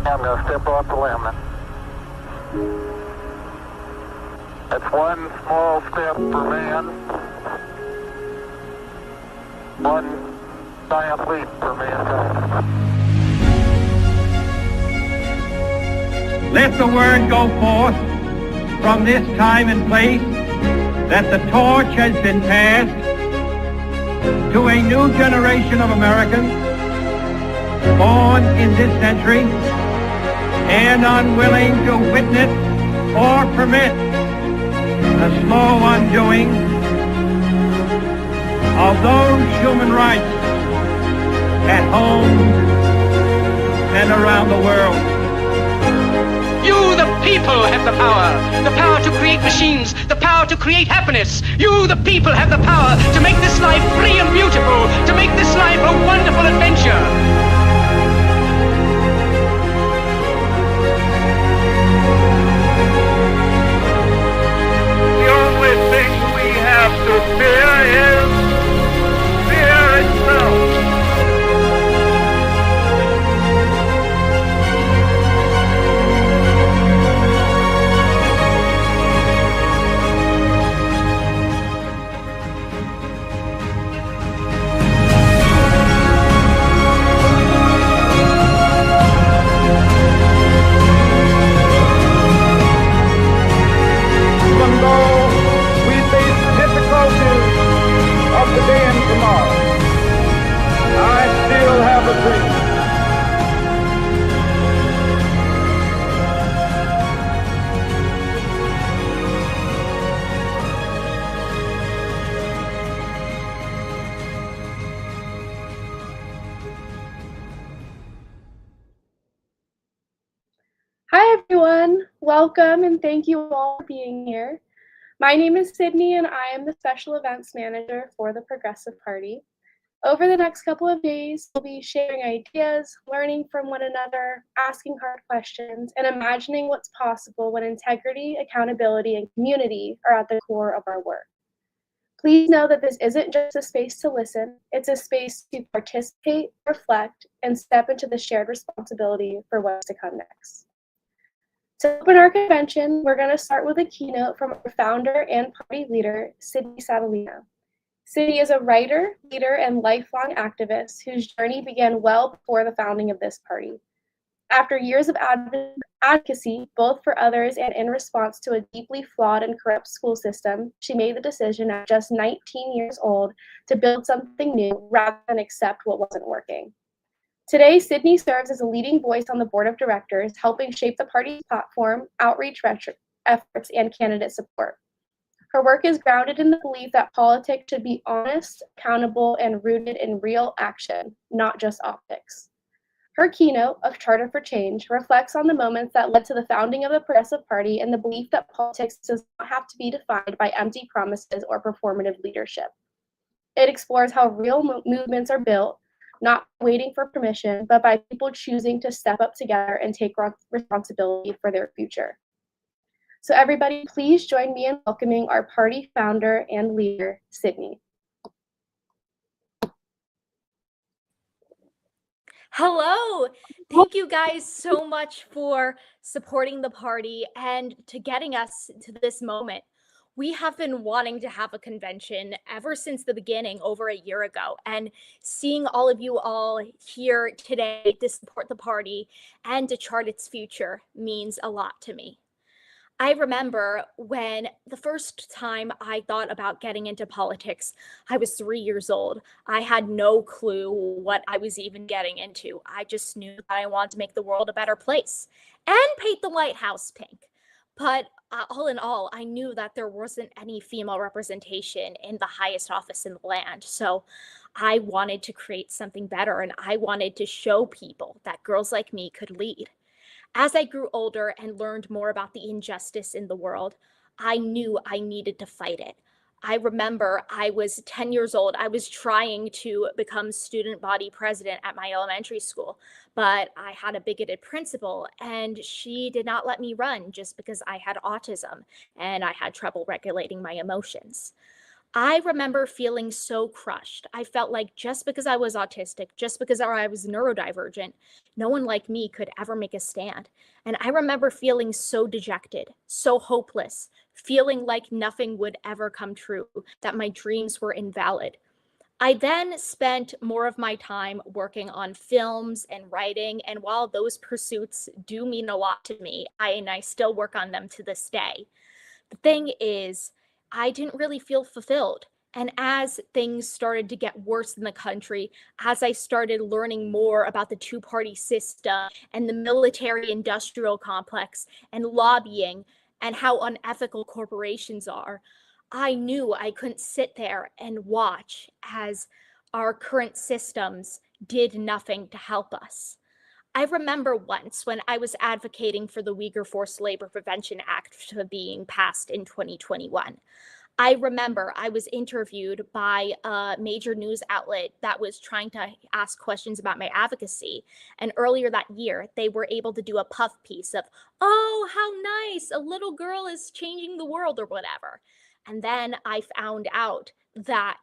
I'm going to step off the limb. That's one small step for man, one giant leap for mankind. Let the word go forth from this time and place that the torch has been passed to a new generation of Americans born in this century and unwilling to witness or permit the slow undoing of those human rights at home and around the world. You, the people, have the power to create machines, the power to create happiness. You, the people, have the power to make this life free and beautiful, to make this life a wonderful adventure. The only thing we have to fear is fear itself. Even though we face the difficulties of today and tomorrow, I still have a dream. Hi everyone, welcome and thank you all for being here. My name is Sydney and I am the Special Events Manager for the Progressive Party. Over the next couple of days, we'll be sharing ideas, learning from one another, asking hard questions, and imagining what's possible when integrity, accountability, and community are at the core of our work. Please know that this isn't just a space to listen, it's a space to participate, reflect, and step into the shared responsibility for what's to come next. To open our convention, we're going to start with a keynote from our founder and party leader, Sydney Satellina. Sydney is a writer, leader, and lifelong activist whose journey began well before the founding of this party. After years of advocacy, both for others and in response to a deeply flawed and corrupt school system, she made the decision at just 19 years old to build something new rather than accept what wasn't working. Today, Sydney serves as a leading voice on the board of directors, helping shape the party's platform, outreach efforts, and candidate support. Her work is grounded in the belief that politics should be honest, accountable, and rooted in real action, not just optics. Her keynote, A Charter for Change, reflects on the moments that led to the founding of the Progressive Party and the belief that politics does not have to be defined by empty promises or performative leadership. It explores how real movements are built, not waiting for permission, but by people choosing to step up together and take responsibility for their future. So everybody, please join me in welcoming our party founder and leader, Sydney. Hello. Thank you guys so much for supporting the party and to getting us to this moment. We have been wanting to have a convention ever since the beginning, over a year ago, and seeing all of you all here today to support the party and to chart its future means a lot to me. I remember when the first time I thought about getting into politics, I was 3 years old. I had no clue what I was even getting into. I just knew that I wanted to make the world a better place and paint the White House pink. But all in all, I knew that there wasn't any female representation in the highest office in the land. So I wanted to create something better, and I wanted to show people that girls like me could lead. As I grew older and learned more about the injustice in the world, I knew I needed to fight it. I remember I was 10 years old. I was trying to become student body president at my elementary school, but I had a bigoted principal and she did not let me run just because I had autism and I had trouble regulating my emotions. I remember feeling so crushed. I felt like just because I was autistic, just because I was neurodivergent, no one like me could ever make a stand. And I remember feeling so dejected, so hopeless, feeling like nothing would ever come true, that my dreams were invalid. I then spent more of my time working on films and writing. And while those pursuits do mean a lot to me, I still work on them to this day. The thing is, I didn't really feel fulfilled. And as things started to get worse in the country, as I started learning more about the two-party system and the military industrial complex and lobbying and how unethical corporations are, I knew I couldn't sit there and watch as our current systems did nothing to help us. I remember once when I was advocating for the Uyghur Forced Labor Prevention Act being passed in 2021. I remember I was interviewed by a major news outlet that was trying to ask questions about my advocacy. And earlier that year, they were able to do a puff piece of, oh, how nice, a little girl is changing the world or whatever. And then I found out that,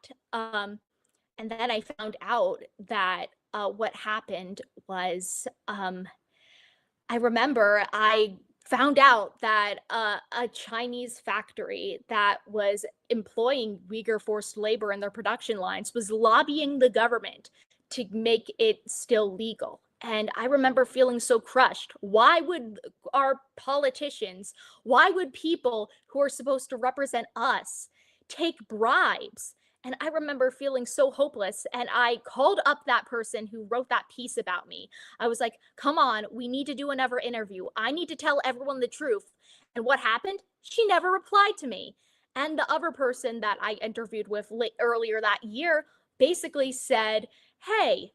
what happened was, I remember I found out that a Chinese factory that was employing Uyghur forced labor in their production lines was lobbying the government to make it still legal. And I remember feeling so crushed. Why would our politicians, why would people who are supposed to represent us take bribes? And I remember feeling so hopeless. And I called up that person who wrote that piece about me. I was like, come on, we need to do another interview. I need to tell everyone the truth. And what happened? She never replied to me. And the other person that I interviewed with earlier that year basically said, hey,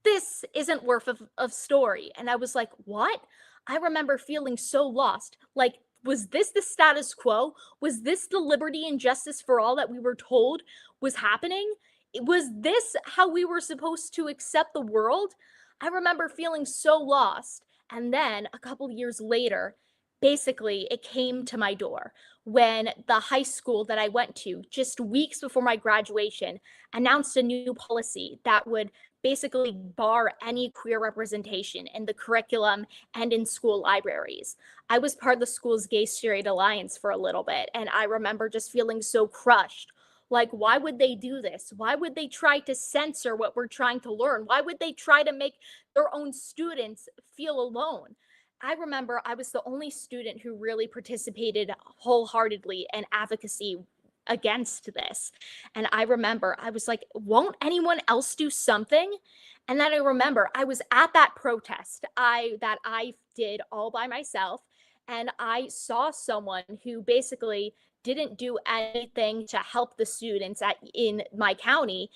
this isn't worth of story. And I was like, what? I remember feeling so lost. Like, was this the status quo? Was this the liberty and justice for all that we were told was happening? Was this how we were supposed to accept the world? I remember feeling so lost. And then a couple years later, basically, it came to my door when the high school that I went to, just weeks before my graduation, announced a new policy that would basically bar any queer representation in the curriculum and in school libraries. I was part of the school's Gay Straight Alliance for a little bit, and I remember just feeling so crushed. Like, why would they do this? Why would they try to censor what we're trying to learn? Why would they try to make their own students feel alone? I remember I was the only student who really participated wholeheartedly in advocacy against this. And I remember I was like, won't anyone else do something? And then I remember I was at that protest that I did all by myself. And I saw someone who basically didn't do anything to help the students in my county.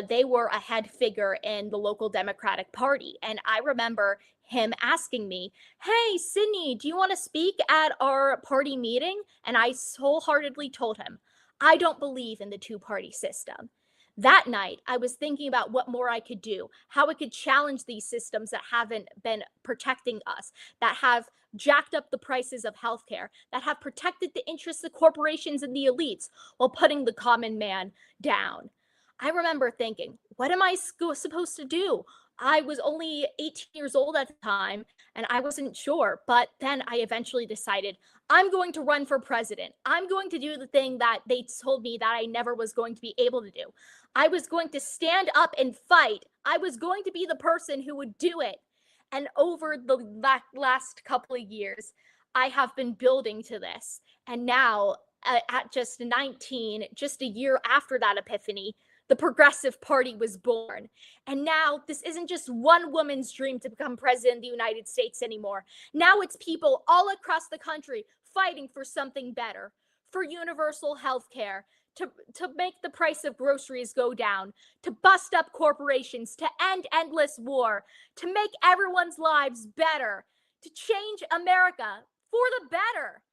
They were a head figure in the local Democratic Party. And I remember him asking me, hey, Sydney, do you want to speak at our party meeting? And I wholeheartedly told him, I don't believe in the two-party system. That night, I was thinking about what more I could do, how I could challenge these systems that haven't been protecting us, that have jacked up the prices of healthcare, that have protected the interests of corporations and the elites while putting the common man down. I remember thinking, what am I supposed to do? I was only 18 years old at the time and I wasn't sure. But then I eventually decided I'm going to run for president. I'm going to do the thing that they told me that I never was going to be able to do. I was going to stand up and fight. I was going to be the person who would do it. And over the last couple of years, I have been building to this. And now, at just 19, just a year after that epiphany, the Progressive Party was born. And now this isn't just one woman's dream to become president of the United States anymore. Now it's people all across the country fighting for something better, for universal health care, to make the price of groceries go down, to bust up corporations, to end endless war, to make everyone's lives better, to change America for the better.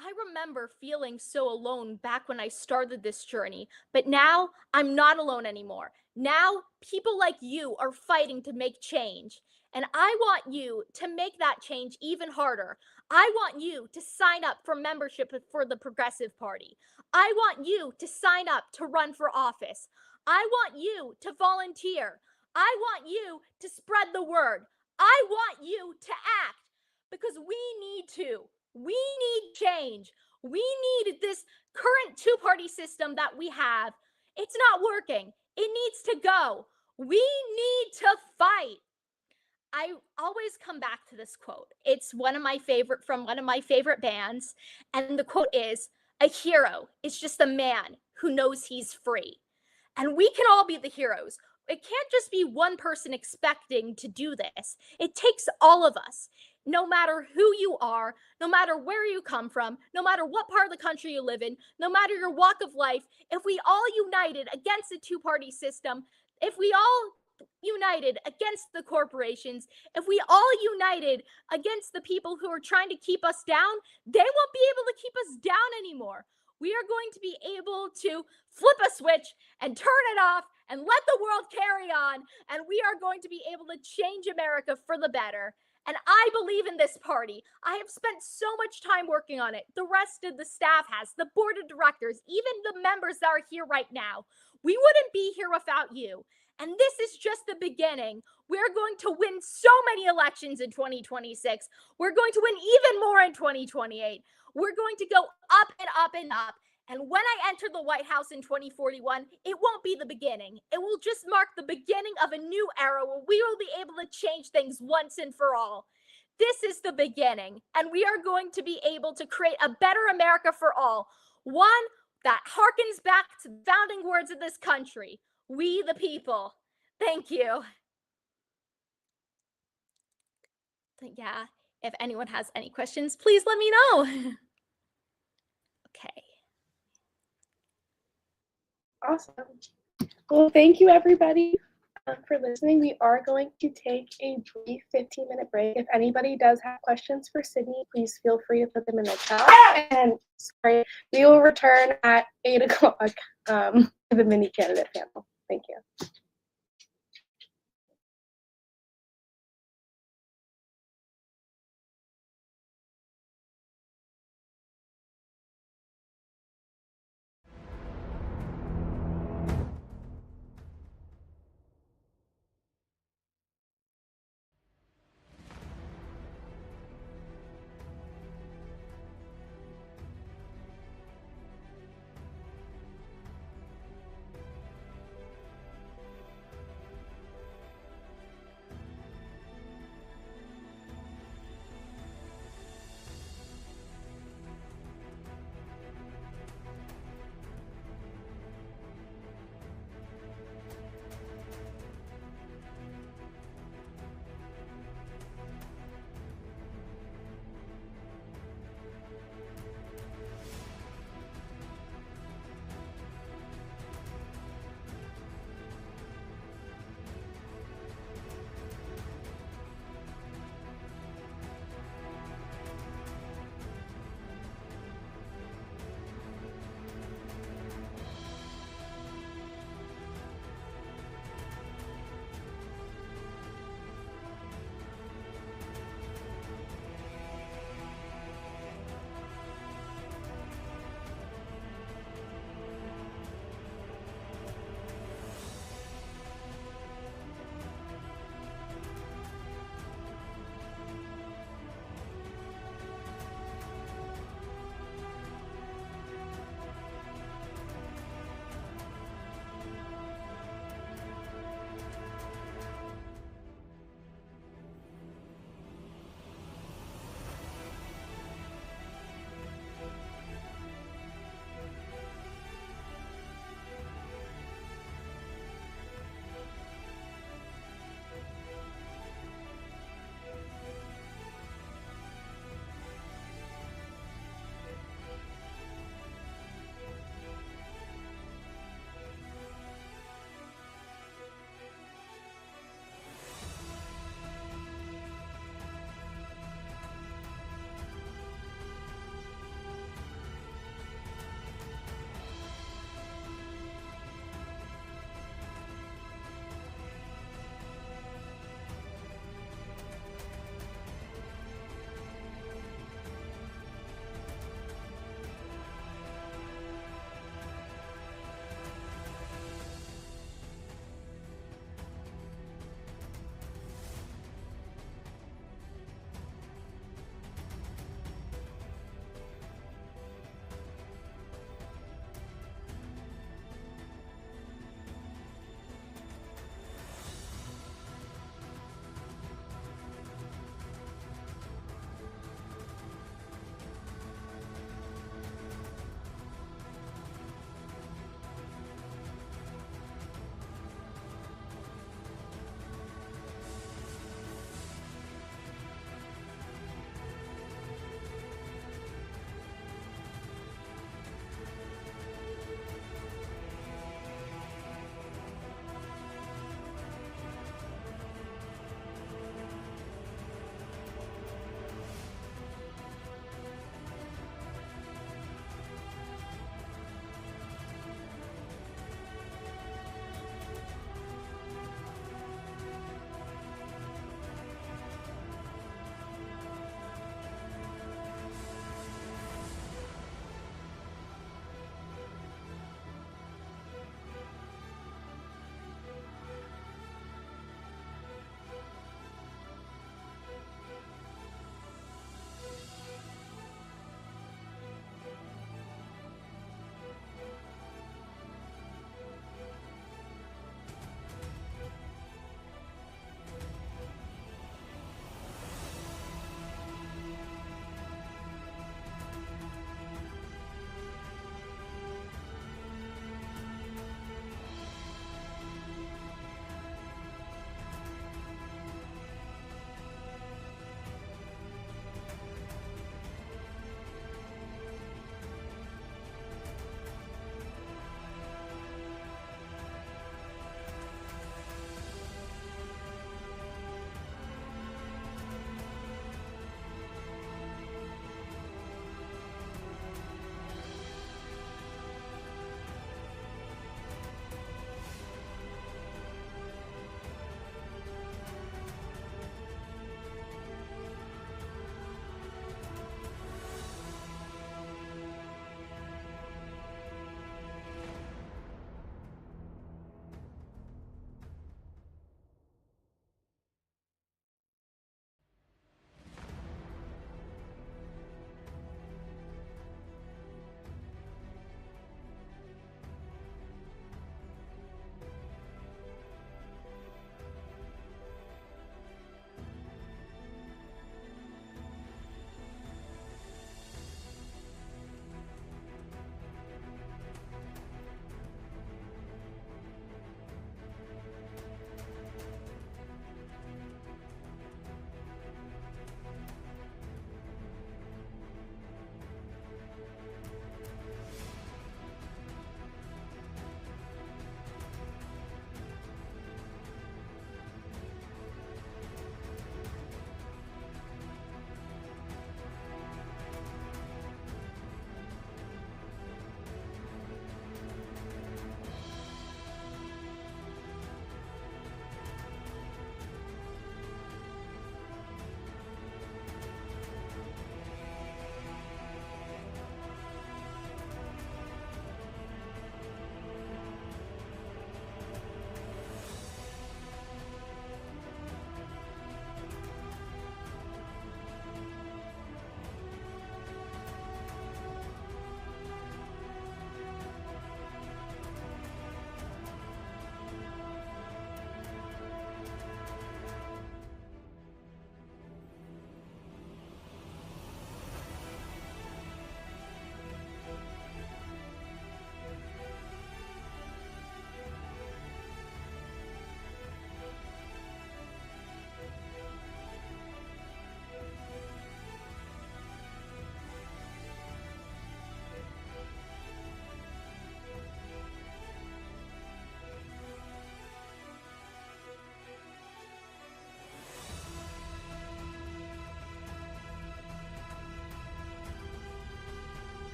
I remember feeling so alone back when I started this journey, but now I'm not alone anymore. Now people like you are fighting to make change. And I want you to make that change even harder. I want you to sign up for membership for the Progressive Party. I want you to sign up to run for office. I want you to volunteer. I want you to spread the word. I want you to act because we need to. We need change. We need this current two-party system that we have. It's not working. It needs to go. We need to fight. I always come back to this quote. It's from one of my favorite bands. And the quote is, "A hero is just a man who knows he's free." And we can all be the heroes. It can't just be one person expecting to do this. It takes all of us. No matter who you are, no matter where you come from, no matter what part of the country you live in, no matter your walk of life, if we all united against the two-party system, if we all united against the corporations, if we all united against the people who are trying to keep us down, they won't be able to keep us down anymore. We are going to be able to flip a switch and turn it off and let the world carry on, and we are going to be able to change America for the better. And I believe in this party. I have spent so much time working on it. The rest of the staff has, the board of directors, even the members that are here right now. We wouldn't be here without you. And this is just the beginning. We're going to win so many elections in 2026. We're going to win even more in 2028. We're going to go up and up and up. And when I enter the White House in 2041, it won't be the beginning. It will just mark the beginning of a new era where we will be able to change things once and for all. This is the beginning, and we are going to be able to create a better America for all. One that harkens back to the founding words of this country. We the people. Thank you. Yeah, if anyone has any questions, please let me know. Okay. Awesome. Well, thank you everybody for listening. We are going to take a brief 15-minute break. If anybody does have questions for Sydney, please feel free to put them in the chat. And sorry, we will return at 8 o'clock for the mini candidate panel. Thank you.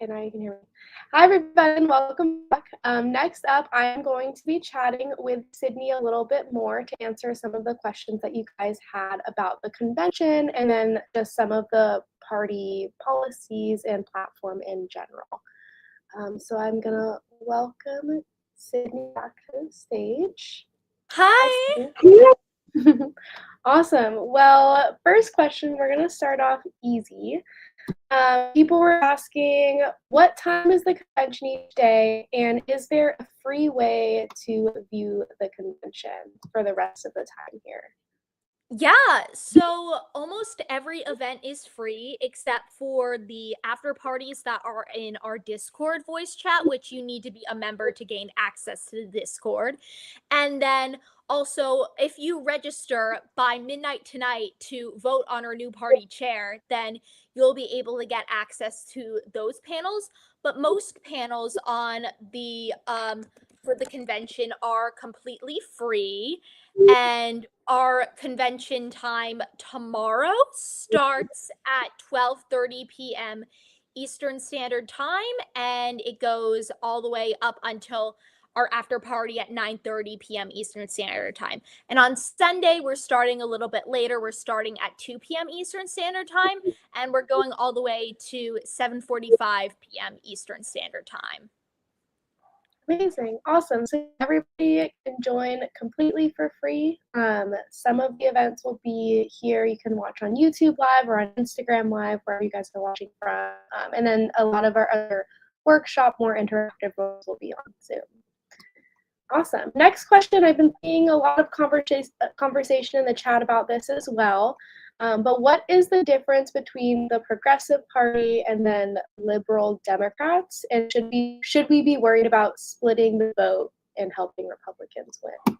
Okay, now you can hear me. Hi, everybody, and welcome back. Next up, I am going to be chatting with Sydney a little bit more to answer some of the questions that you guys had about the convention and then just some of the party policies and platform in general. So I'm going to welcome Sydney back to the stage. Hi. Awesome. Well, first question, we're going to start off easy. People were asking, what time is the convention each day, and is there a free way to view the convention for the rest of the time here? Yeah, so almost every event is free except for the after parties that are in our Discord voice chat, which you need to be a member to gain access to the Discord. And then also, if you register by midnight tonight to vote on our new party chair, then you'll be able to get access to those panels. But most panels on the for the convention are completely free. And our convention time tomorrow starts at 12:30 p.m. Eastern Standard Time, and it goes all the way up until our after party at 9:30 p.m. Eastern Standard Time. And on Sunday, we're starting a little bit later. We're starting at 2 p.m. Eastern Standard Time, and we're going all the way to 7:45 p.m. Eastern Standard Time. Amazing. Awesome. So everybody can join completely for free. Some of the events will be here. You can watch on YouTube Live or on Instagram Live, wherever you guys are watching from. And then a lot of our other workshop, more interactive roles will be on Zoom. Awesome. Next question. I've been seeing a lot of conversation in the chat about this as well. But what is the difference between the Progressive Party and then Liberal Democrats? And should we be worried about splitting the vote and helping Republicans win?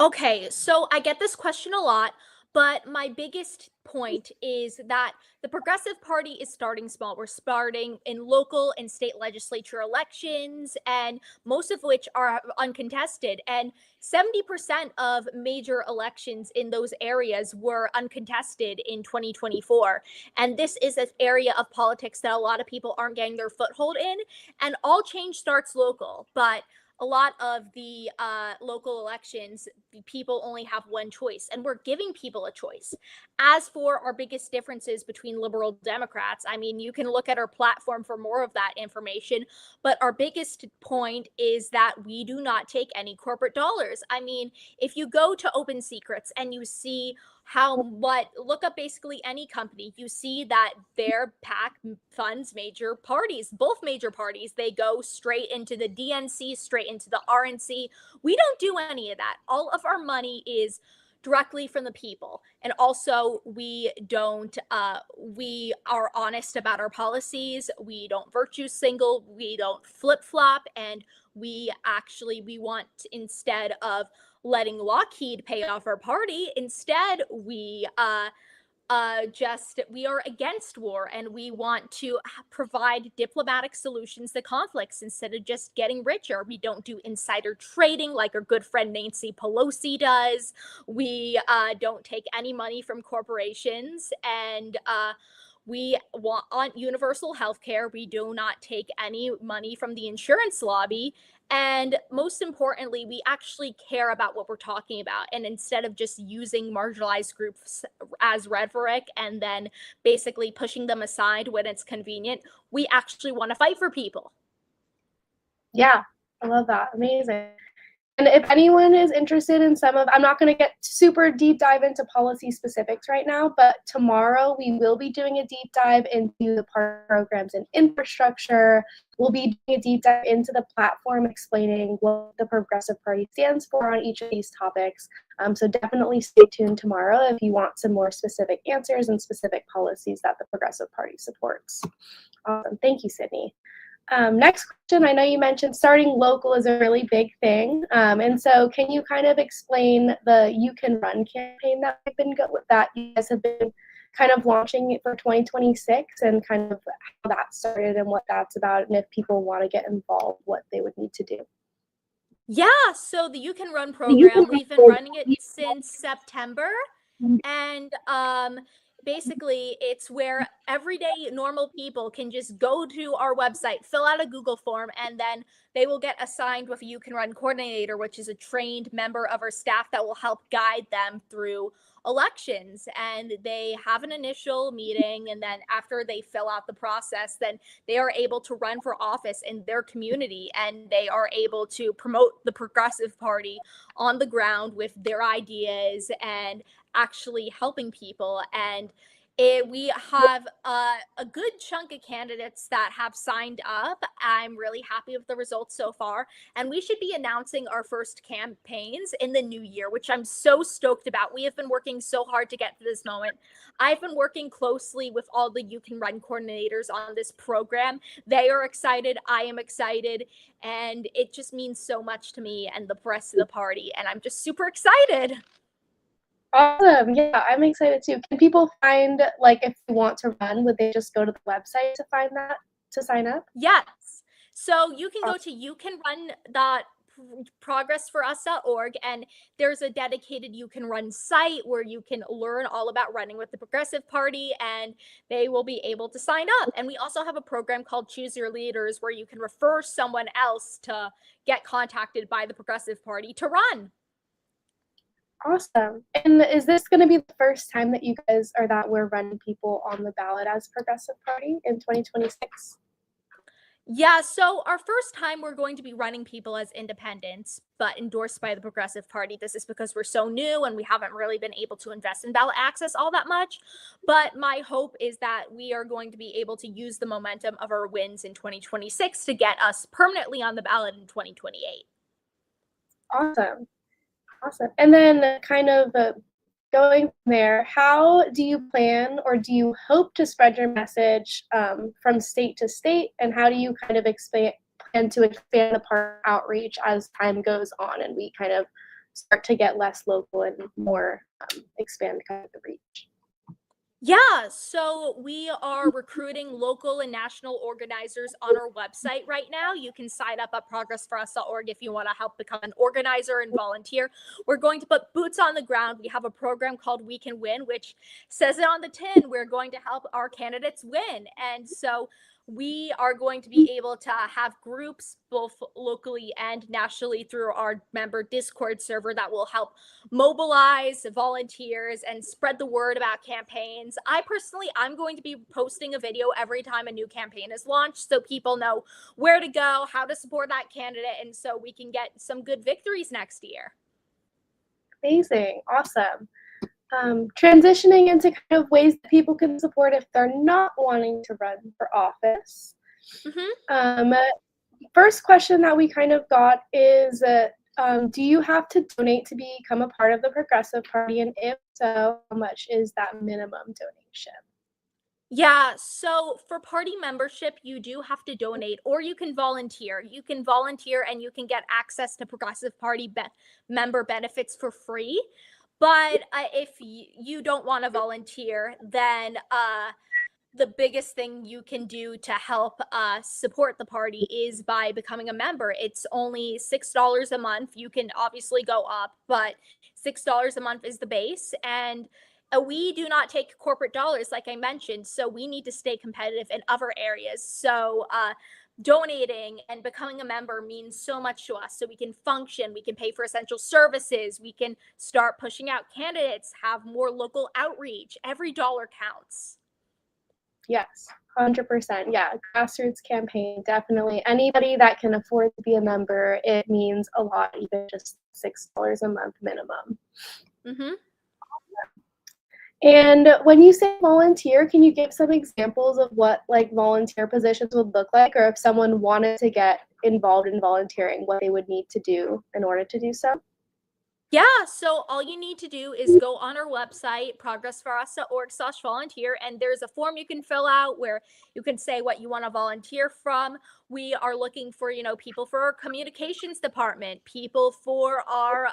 Okay, so I get this question a lot, but my biggest point is that the Progressive Party is starting small. We're starting in local and state legislature elections, and most of which are uncontested. And 70% of major elections in those areas were uncontested in 2024. And this is an area of politics that a lot of people aren't getting their foothold in. And all change starts local, but a lot of the local elections, people only have one choice, and we're giving people a choice. As for our biggest differences between Liberal Democrats, I mean, you can look at our platform for more of that information, but our biggest point is that we do not take any corporate dollars. I mean, if you go to Open Secrets and you see look up basically any company, you see that their PAC funds major parties, both major parties. They go straight into the DNC, straight into the RNC. We don't do any of that. All of our money is directly from the people. And also we are honest about our policies. We don't virtue single, we don't flip-flop, and we want, instead of letting Lockheed pay off our party, instead we are against war, and we want to provide diplomatic solutions to conflicts instead of just getting richer. We don't do insider trading like our good friend Nancy Pelosi does. We don't take any money from corporations, and we want universal health care. We do not take any money from the insurance lobby. And most importantly, we actually care about what we're talking about. And instead of just using marginalized groups as rhetoric and then basically pushing them aside when it's convenient, we actually want to fight for people. Yeah, I love that. Amazing. And if anyone is interested in I'm not going to get super deep dive into policy specifics right now, but tomorrow we will be doing a deep dive into the party programs and infrastructure. We'll be doing a deep dive into the platform, explaining what the Progressive Party stands for on each of these topics. So definitely stay tuned tomorrow if you want some more specific answers and specific policies that the Progressive Party supports. Awesome. Thank you, Sydney. Next question, I know you mentioned starting local is a really big thing. And so can you kind of explain the You Can Run campaign that you guys have been kind of launching it for 2026, and kind of how that started and what that's about, and if people want to get involved, what they would need to do? Yeah, so the You Can Run program, we've been running it since September. And basically it's where everyday normal people can just go to our website, fill out a Google form, and then they will get assigned with a You Can Run coordinator, which is a trained member of our staff that will help guide them through elections. And they have an initial meeting, and then after they fill out the process, then they are able to run for office in their community, and they are able to promote the Progressive Party on the ground with their ideas and actually helping people. And we have a good chunk of candidates that have signed up. I'm really happy with the results so far. And we should be announcing our first campaigns in the new year, which I'm so stoked about. We have been working so hard to get to this moment. I've been working closely with all the You Can Run coordinators on this program. They are excited. I am excited. And it just means so much to me and the rest of the party. And I'm just super excited. Awesome. Yeah, I'm excited too. Can people find, like, if they want to run, would they just go to the website to find that, to sign up? Yes. So you can go to youcanrun.progressforus.org, and there's a dedicated You Can Run site where you can learn all about running with the Progressive Party, and they will be able to sign up. And we also have a program called Choose Your Leaders where you can refer someone else to get contacted by the Progressive Party to run. Awesome. And is this going to be the first time that you guys or that we're running people on the ballot as Progressive Party in 2026? Yeah, so our first time we're going to be running people as independents, but endorsed by the Progressive Party. This is because we're so new and we haven't really been able to invest in ballot access all that much. But my hope is that we are going to be able to use the momentum of our wins in 2026 to get us permanently on the ballot in 2028. Awesome. Awesome. And then kind of going from there, how do you plan or do you hope to spread your message from state to state? And how do you kind of plan to expand the party outreach as time goes on and we kind of start to get less local and more expand kind of the reach? Yeah, so we are recruiting local and national organizers on our website right now. You can sign up at progressforus.org if you want to help become an organizer and volunteer. We're going to put boots on the ground. We have a program called We Can Win, which says it on the tin. We're going to help our candidates win. And so we are going to be able to have groups both locally and nationally through our member Discord server that will help mobilize volunteers and spread the word about campaigns. I'm going to be posting a video every time a new campaign is launched so people know where to go, how to support that candidate, and so we can get some good victories next year. Amazing. Awesome. Transitioning into kind of ways that people can support if they're not wanting to run for office. First question that we kind of got is, do you have to donate to become a part of the Progressive Party? And if so, how much is that minimum donation? Yeah, so for party membership, you do have to donate, or you can volunteer. You can volunteer and you can get access to Progressive Party member benefits for free. But if you don't want to volunteer, then the biggest thing you can do to help support the party is by becoming a member. It's only $6 a month. You can obviously go up, but $6 a month is the base. And we do not take corporate dollars, like I mentioned, so we need to stay competitive in other areas. So donating and becoming a member means so much to us, so we can function, we can pay for essential services, we can start pushing out candidates, have more local outreach. Every dollar counts. Yes, 100%. Yeah, grassroots campaign, definitely. Anybody that can afford to be a member, it means a lot, even just $6 a month minimum. And when you say volunteer, can you give some examples of what like volunteer positions would look like, or if someone wanted to get involved in volunteering, what they would need to do in order to do so? Yeah, so all you need to do is go on our website, progressforus.org/volunteer, and there's a form you can fill out where you can say what you want to volunteer from. We are looking for, people for our communications department, people for our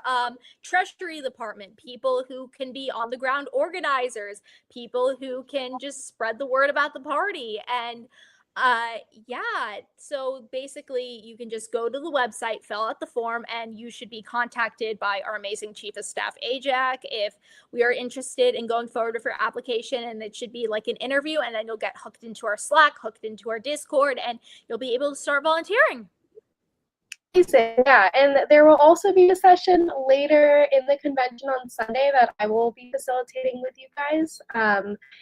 treasury department, people who can be on the ground organizers, people who can just spread the word about the party. And Yeah. So basically, you can just go to the website, fill out the form, and you should be contacted by our amazing Chief of Staff, Ajak, if we are interested in going forward with your application. And it should be like an interview, and then you'll get hooked into our Slack, hooked into our Discord, and you'll be able to start volunteering. Amazing. Yeah, and there will also be a session later in the convention on Sunday that I will be facilitating with you guys,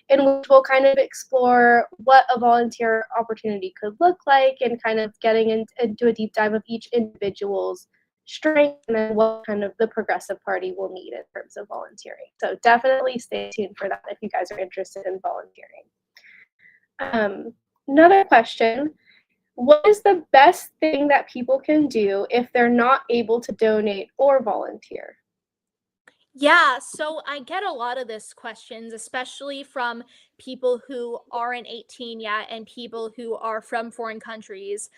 in which we'll kind of explore what a volunteer opportunity could look like and kind of getting into a deep dive of each individual's strength and then what kind of the Progressive Party will need in terms of volunteering. So definitely stay tuned for that if you guys are interested in volunteering. Another question. What is the best thing that people can do if they're not able to donate or volunteer? Yeah, so I get a lot of this questions, especially from people who aren't 18 yet and people who are from foreign countries.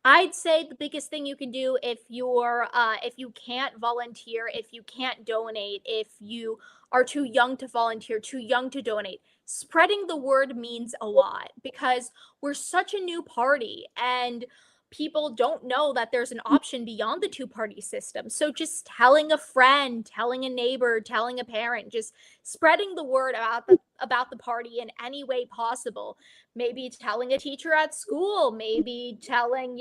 I'd say the biggest thing you can do if you can't volunteer, if you can't donate, if you are too young to volunteer, too young to donate, spreading the word means a lot because we're such a new party and people don't know that there's an option beyond the two-party system. So just telling a friend, telling a neighbor, telling a parent, just spreading the word about the party in any way possible. Maybe telling a teacher at school, maybe telling,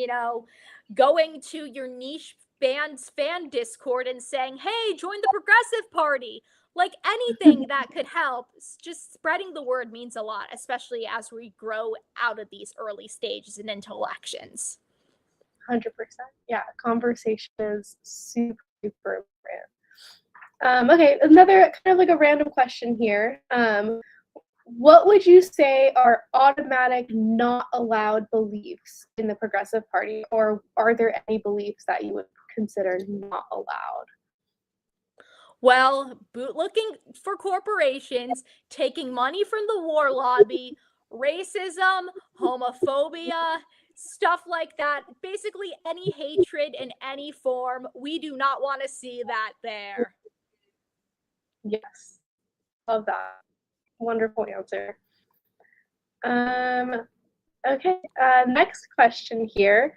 going to your niche band's fan Discord and saying, "Hey, join the Progressive Party." Like anything that could help. Just spreading the word means a lot, especially as we grow out of these early stages and into elections. 100%. Yeah, conversation is super, super important. Okay, another kind of like a random question here. What would you say are automatic not allowed beliefs in the Progressive Party, or are there any beliefs that you would consider not allowed? Well, bootlicking for corporations, taking money from the war lobby, racism, homophobia, stuff like that. Basically, any hatred in any form, we do not want to see that there. Yes, love that. Wonderful answer. Okay, next question here.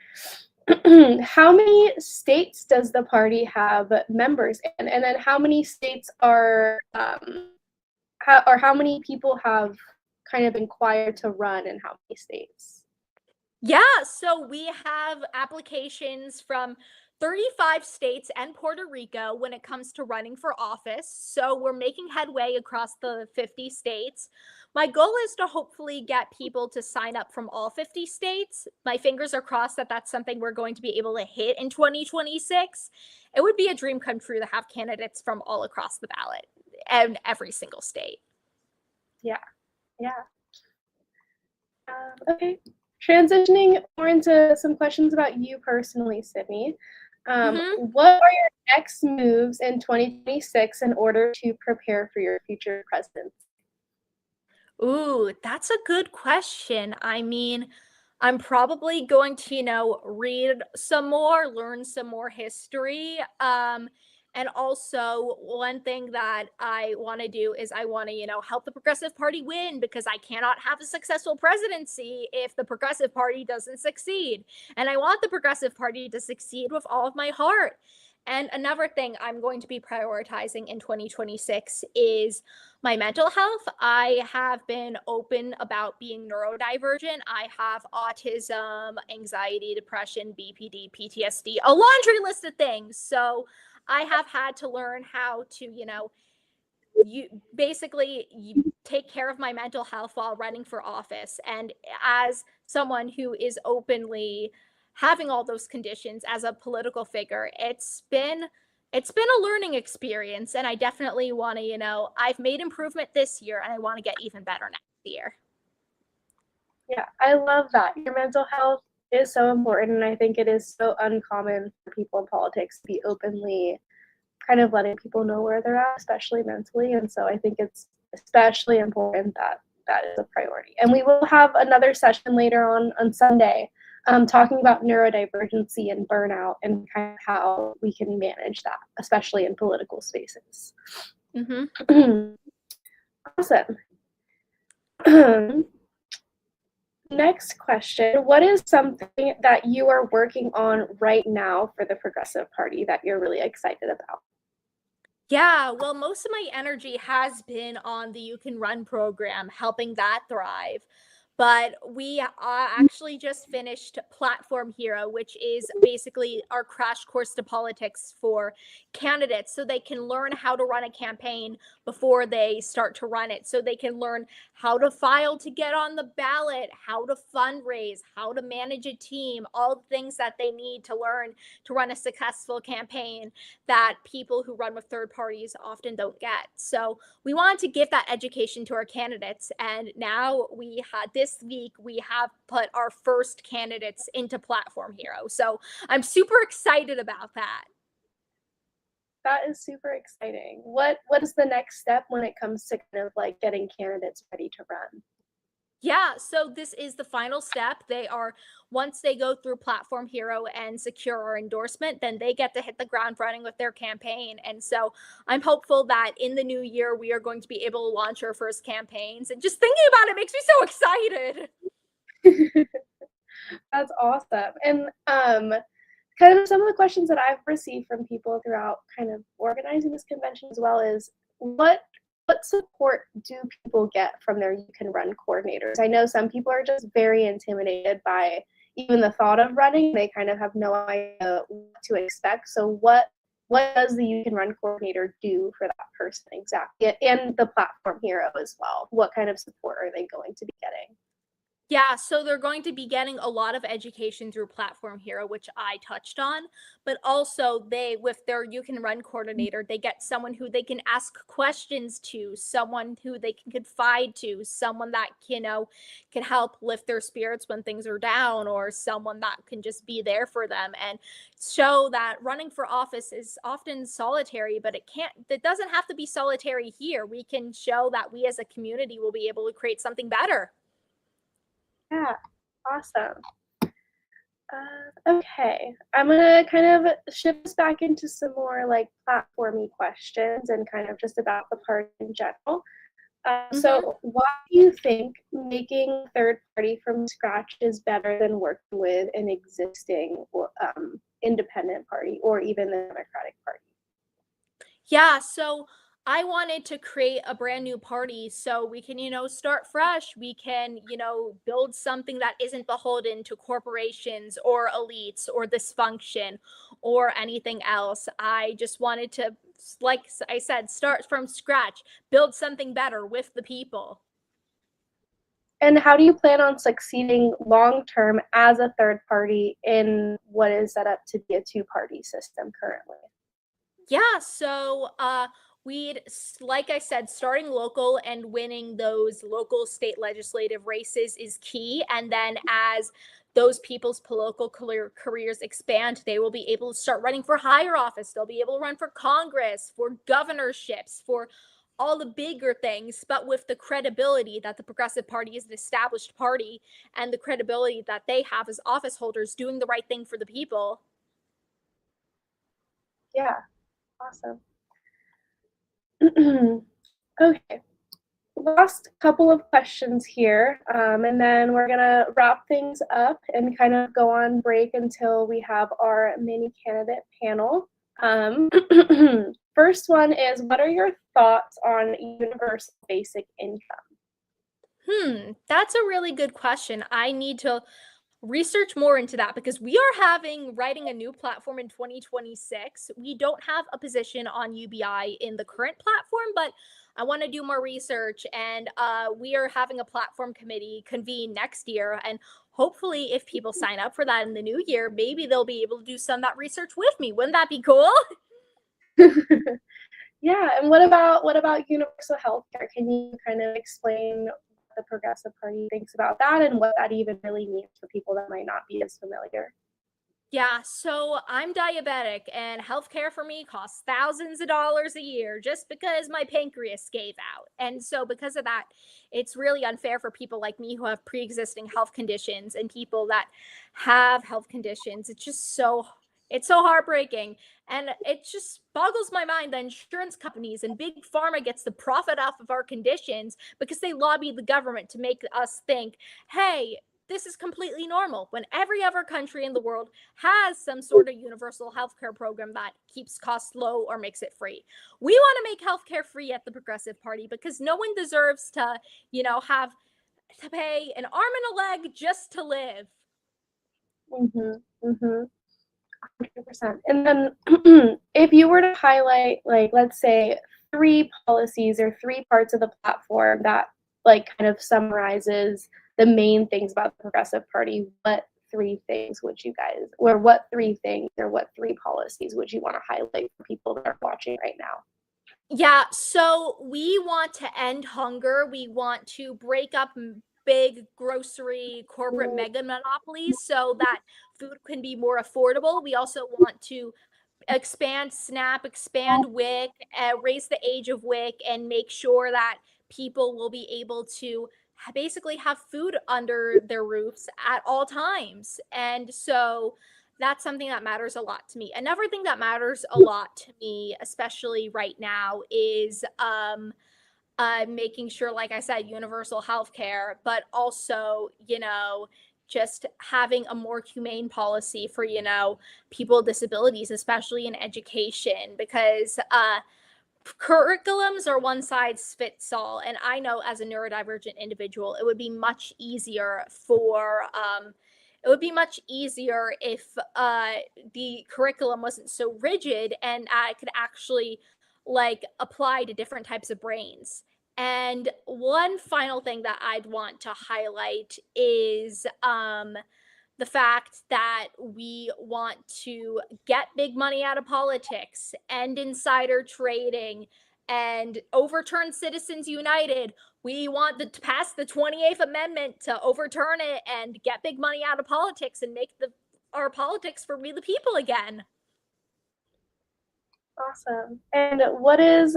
How many states does the party have members in? And then how many states are, how many people have kind of inquired to run in how many states? Yeah, so we have applications from 35 states and Puerto Rico when it comes to running for office. So we're making headway across the 50 states. My goal is to hopefully get people to sign up from all 50 states. My fingers are crossed that that's something we're going to be able to hit in 2026. It would be a dream come true to have candidates from all across the ballot and every single state. Yeah. Okay. Transitioning more into some questions about you personally, Sydney. What are your next moves in 2026 in order to prepare for your future presidency? Ooh, that's a good question. I mean, I'm probably going to, read some more, learn some more history. And also one thing that I want to do is I want to, help the Progressive Party win because I cannot have a successful presidency if the Progressive Party doesn't succeed. And I want the Progressive Party to succeed with all of my heart. And another thing I'm going to be prioritizing in 2026 is my mental health. I have been open about being neurodivergent. I have autism, anxiety, depression, BPD, PTSD, a laundry list of things. So I have had to learn how to, you take care of my mental health while running for office. And as someone who is openly having all those conditions as a political figure, it's been a learning experience. And I definitely want to, I've made improvement this year and I want to get even better next year. Yeah, I love that. Your mental health is so important, and I think it is so uncommon for people in politics to be openly kind of letting people know where they're at, especially mentally. And so I think it's especially important that that is a priority. And we will have another session later on Sunday talking about neurodivergency and burnout and kind of how we can manage that, especially in political spaces. Awesome. Next question. What is something that you are working on right now for the Progressive Party that you're really excited about? Yeah, well, most of my energy has been on the You Can Run program, helping that thrive. But we actually just finished Platform Hero, which is basically our crash course to politics for candidates so they can learn how to run a campaign before they start to run it. So they can learn how to file to get on the ballot, how to fundraise, how to manage a team, all the things that they need to learn to run a successful campaign that people who run with third parties often don't get. So we wanted to give that education to our candidates. And now we had this week, we have put our first candidates into Platform Hero. So I'm super excited about that. That is super exciting. What is the next step when it comes to kind of like getting candidates ready to run? Yeah, so this is the final step. Once they go through Platform Hero and secure our endorsement, then they get to hit the ground running with their campaign. And so I'm hopeful that in the new year, we are going to be able to launch our first campaigns. And just thinking about it makes me so excited. That's awesome. And kind of some of the questions that I've received from people throughout kind of organizing this convention as well is what support do people get from their You Can Run coordinators? I know some people are just very intimidated by even the thought of running. They kind of have no idea what to expect. So what does the You Can Run coordinator do for that person exactly? And the Platform Hero as well. What kind of support are they going to be getting? Yeah, so they're going to be getting a lot of education through Platform Hero, which I touched on, but also with their You Can Run coordinator, they get someone who they can ask questions to, someone who they can confide to, someone that, can help lift their spirits when things are down, or someone that can just be there for them and show that running for office is often solitary, but it doesn't have to be solitary here. We can show that we as a community will be able to create something better. Yeah, awesome. Okay, I'm gonna kind of shift us back into some more like platformy questions and kind of just about the party in general. So why do you think making third party from scratch is better than working with an existing independent party or even the Democratic Party? Yeah, so I wanted to create a brand new party so we can, start fresh. We can, build something that isn't beholden to corporations or elites or dysfunction or anything else. I just wanted to, like I said, start from scratch, build something better with the people. And how do you plan on succeeding long term as a third party in what is set up to be a two-party system currently? Yeah, so like I said, starting local and winning those local state legislative races is key. And then as those people's political careers expand, they will be able to start running for higher office. They'll be able to run for Congress, for governorships, for all the bigger things, but with the credibility that the Progressive Party is an established party and the credibility that they have as office holders doing the right thing for the people. Yeah, awesome. Okay, last couple of questions here, and then we're gonna wrap things up and kind of go on break until we have our mini candidate panel. First one is, what are your thoughts on universal basic income? That's a really good question. I need to research more into that because we are writing a new platform in 2026. We don't have a position on UBI in the current platform, but I want to do more research, and we are having a platform committee convene next year, and hopefully if people sign up for that in the new year, maybe they'll be able to do some of that research with me. Wouldn't that be cool? Yeah, and what about universal health care? Can you kind of explain what the Progressive Party thinks about that and what that even really means for people that might not be as familiar? Yeah, so I'm diabetic, and healthcare for me costs thousands of dollars a year just because my pancreas gave out. And so, because of that, it's really unfair for people like me who have pre existing health conditions and people that have health conditions. It's so heartbreaking. And it just boggles my mind that insurance companies and big pharma gets the profit off of our conditions because they lobby the government to make us think, hey, this is completely normal when every other country in the world has some sort of universal healthcare program that keeps costs low or makes it free. We want to make healthcare free at the Progressive Party because no one deserves to, have to pay an arm and a leg just to live. Mm-hmm. Mm-hmm. 100%. And then if you were to highlight, like, let's say 3 policies or 3 parts of the platform that like kind of summarizes the main things about the Progressive Party, what 3 things would you guys, or what 3 things or what 3 policies would you want to highlight for people that are watching right now? Yeah, so we want to end hunger. We want to break up big grocery corporate mega monopolies so that food can be more affordable. We also want to expand SNAP, expand WIC, raise the age of WIC, and make sure that people will be able to basically have food under their roofs at all times. And so that's something that matters a lot to me. Another thing that matters a lot to me, especially right now, is making sure, like I said, universal health care, but also, just having a more humane policy for, people with disabilities, especially in education, because curriculums are one size fits all. And I know as a neurodivergent individual, it would be much easier if the curriculum wasn't so rigid and I could actually like apply to different types of brains. And one final thing that I'd want to highlight is the fact that we want to get big money out of politics, end insider trading, and overturn Citizens United. We want to pass the 28th Amendment to overturn it and get big money out of politics and make our politics for we the people again. Awesome. And what is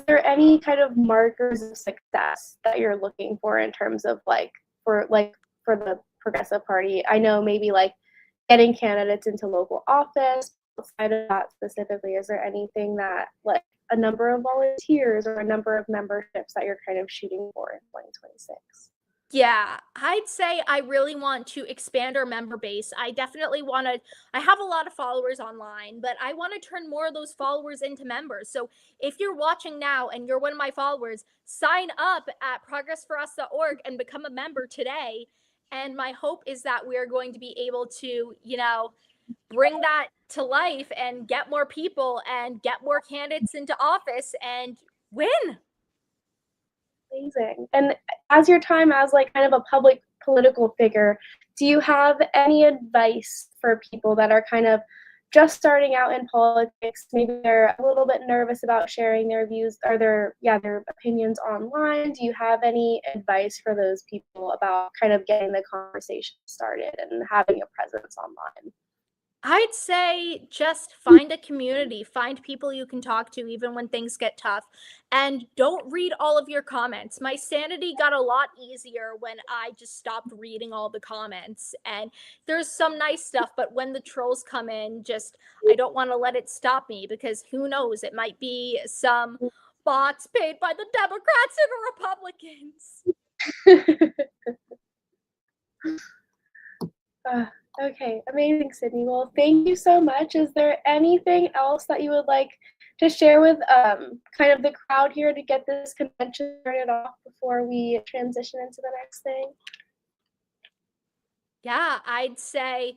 there any kind of markers of success that you're looking for in terms of for the Progressive Party? I know maybe like getting candidates into local office. Outside of that specifically, is there anything that like a number of volunteers or a number of memberships that you're kind of shooting for in 2026? Yeah, I'd say I really want to expand our member base. I have a lot of followers online, but I want to turn more of those followers into members. So if you're watching now and you're one of my followers, sign up at progressforus.org and become a member today. And my hope is that we are going to be able to, bring that to life and get more people and get more candidates into office and win. Amazing. And as your time as like kind of a public political figure, do you have any advice for people that are kind of just starting out in politics? Maybe they're a little bit nervous about sharing their views or their opinions online. Do you have any advice for those people about kind of getting the conversation started and having a presence online? I'd say just find a community, find people you can talk to even when things get tough, and don't read all of your comments. My sanity got a lot easier when I just stopped reading all the comments. And there's some nice stuff, but when the trolls come in, I don't want to let it stop me because who knows, it might be some bots paid by the Democrats and Republicans. Okay, amazing, Sydney. Well, thank you so much. Is there anything else that you would like to share with kind of the crowd here to get this convention started off before we transition into the next thing? Yeah, I'd say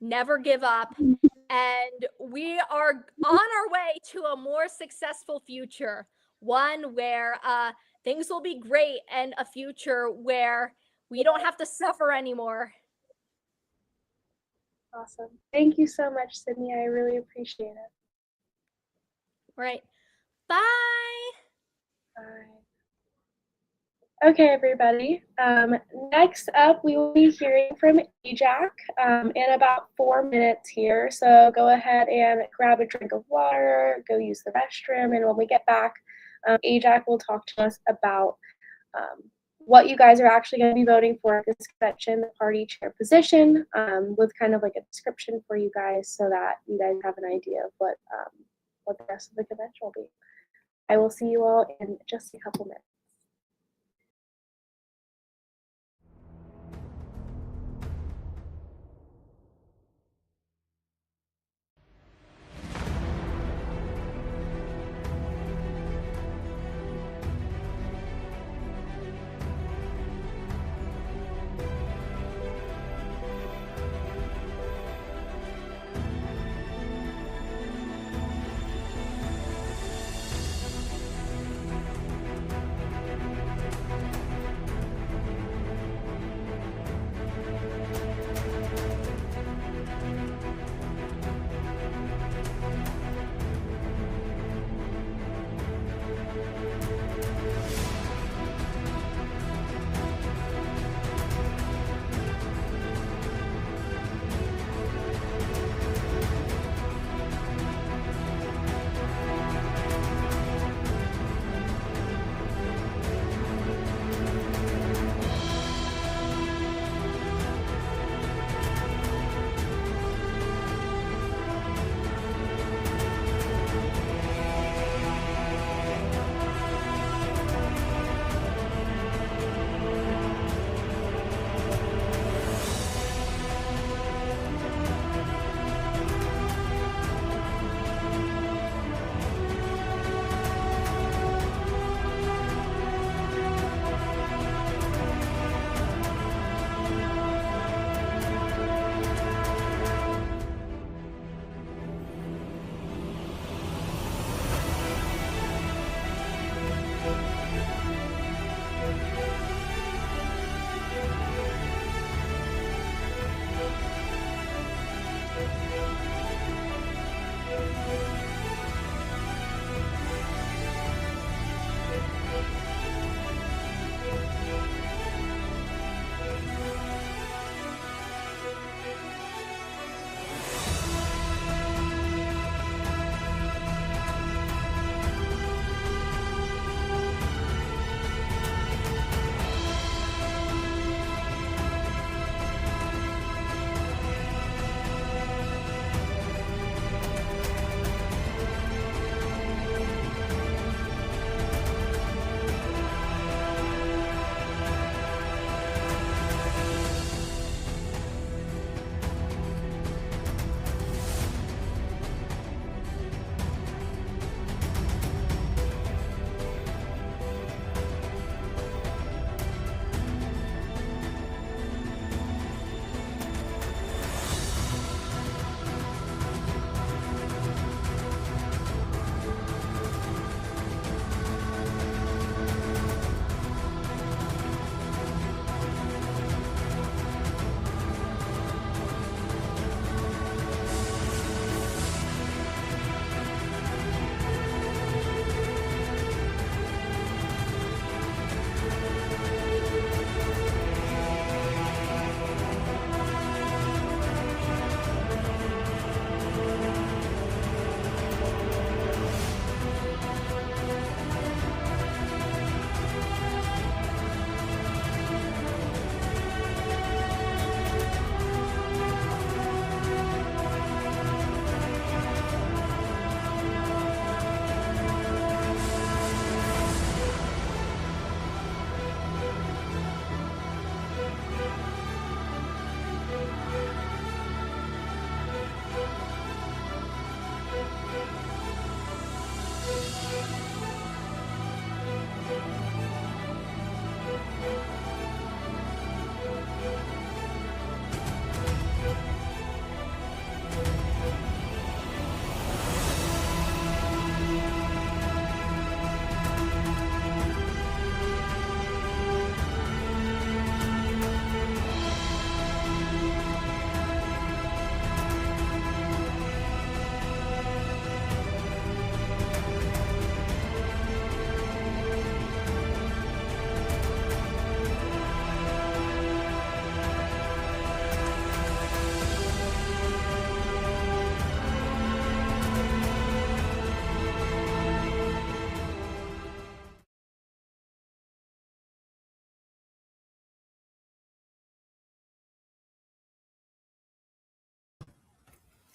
never give up. And we are on our way to a more successful future, one where things will be great and a future where we don't have to suffer anymore. Awesome. Thank you so much, Sydney. I really appreciate it. Right. Bye. Bye. Okay, everybody. Next up, we will be hearing from Ajax in about 4 minutes here. So go ahead and grab a drink of water, go use the restroom, and when we get back, Ajax will talk to us about what you guys are actually going to be voting for at this convention, the party chair position, with kind of like a description for you guys so that you guys have an idea of what the rest of the convention will be. I will see you all in just a couple minutes.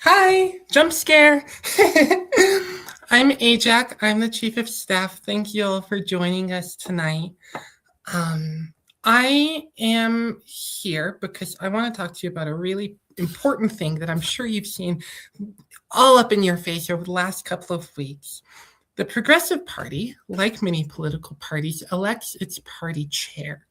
Hi, jump scare. I'm Ajak. I'm the Chief of Staff. Thank you all for joining us tonight. I am here because I want to talk to you about a really important thing that I'm sure you've seen all up in your face over the last couple of weeks. The Progressive Party, like many political parties, elects its party chair.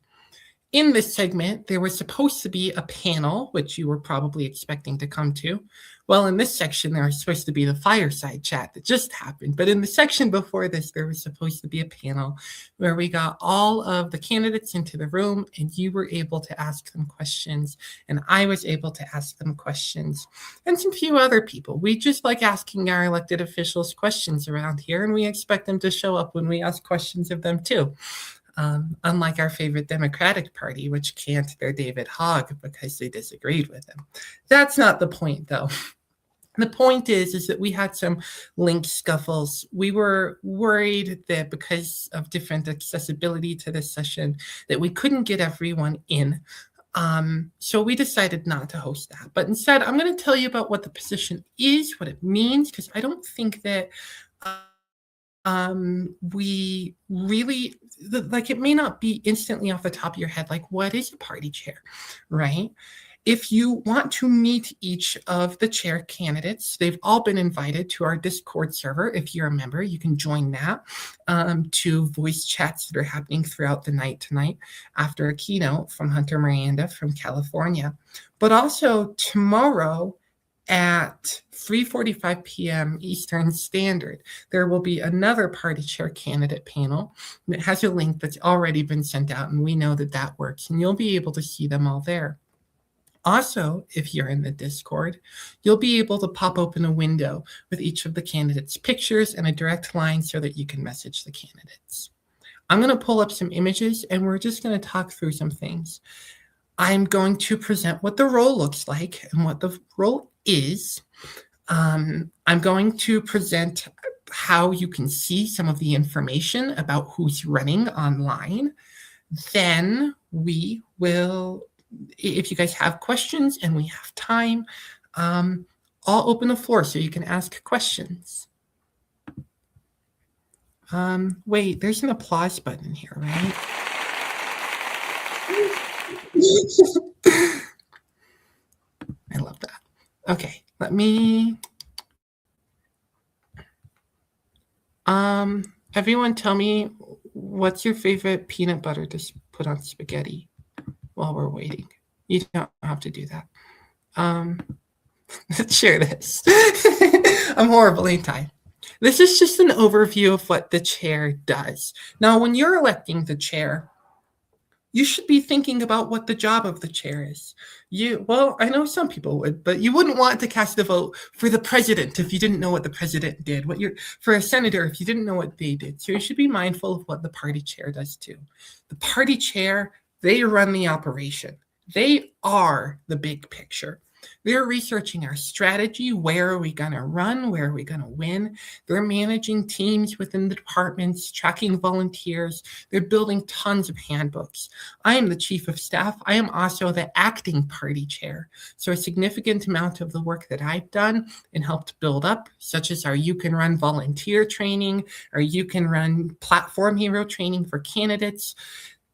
In this segment, there was supposed to be a panel, which you were probably expecting to come to. Well, in this section, there was supposed to be the fireside chat that just happened. But in the section before this, there was supposed to be a panel where we got all of the candidates into the room and you were able to ask them questions. And I was able to ask them questions and some few other people. We just like asking our elected officials questions around here, and we expect them to show up when we ask questions of them too. Unlike our favorite Democratic Party, which can't their David Hogg because they disagreed with him. That's not the point, though. The point is that we had some link scuffles. We were worried that because of different accessibility to this session, that we couldn't get everyone in. So we decided not to host that. But instead, I'm going to tell you about what the position is, what it means, because I don't think that we really, like, it may not be instantly off the top of your head, like, what is a party chair, right? If you want to meet each of the chair candidates, they've all been invited to our Discord server. If you're a member, you can join that to voice chats that are happening throughout the night tonight after a keynote from Hunter Miranda from California. But also tomorrow at 3:45 p.m. Eastern Standard, there will be another party chair candidate panel that has a link that's already been sent out, and we know that that works, and you'll be able to see them all there. Also, if you're in the Discord, you'll be able to pop open a window with each of the candidates' pictures and a direct line so that you can message the candidates. I'm going to pull up some images, and we're just going to talk through some things. I'm going to present what the role looks like and what the role is. I'm going to present how you can see some of the information about who's running online. Then we will, if you guys have questions and we have time, I'll open the floor so you can ask questions. Wait, there's an applause button here, right? I love that. Okay, let me, everyone tell me, what's your favorite peanut butter to put on spaghetti while we're waiting? You don't have to do that. Let's share this. I'm horrible, ain't I? This is just an overview of what the chair does. Now, when you're electing the chair, you should be thinking about what the job of the chair is. Well, I know some people would, but you wouldn't want to cast a vote for the president if you didn't know what the president did, for a senator if you didn't know what they did. So you should be mindful of what the party chair does too. The party chair, they run the operation. They are the big picture. They're researching our strategy. Where are we going to run? Where are we going to win? They're managing teams within the departments, tracking volunteers. They're building tons of handbooks. I am the chief of staff. I am also the acting party chair. So a significant amount of the work that I've done and helped build up, such as our You Can Run volunteer training, or You Can Run platform hero training for candidates,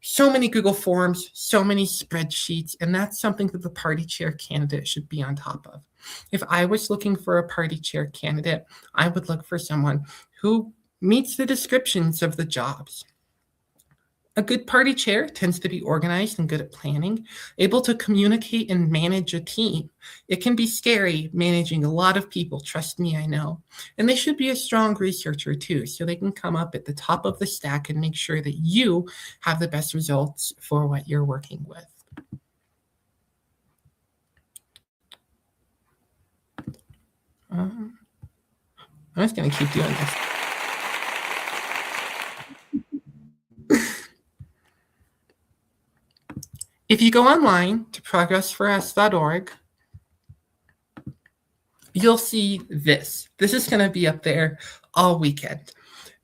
so many Google Forms, so many spreadsheets, and that's something that the party chair candidate should be on top of. If I was looking for a party chair candidate, I would look for someone who meets the descriptions of the jobs. A good party chair tends to be organized and good at planning, able to communicate and manage a team. It can be scary managing a lot of people, trust me, I know. And they should be a strong researcher too, so they can come up at the top of the stack and make sure that you have the best results for what you're working with. I'm just going to keep doing this. If you go online to progressforus.org, you'll see this. This is going to be up there all weekend.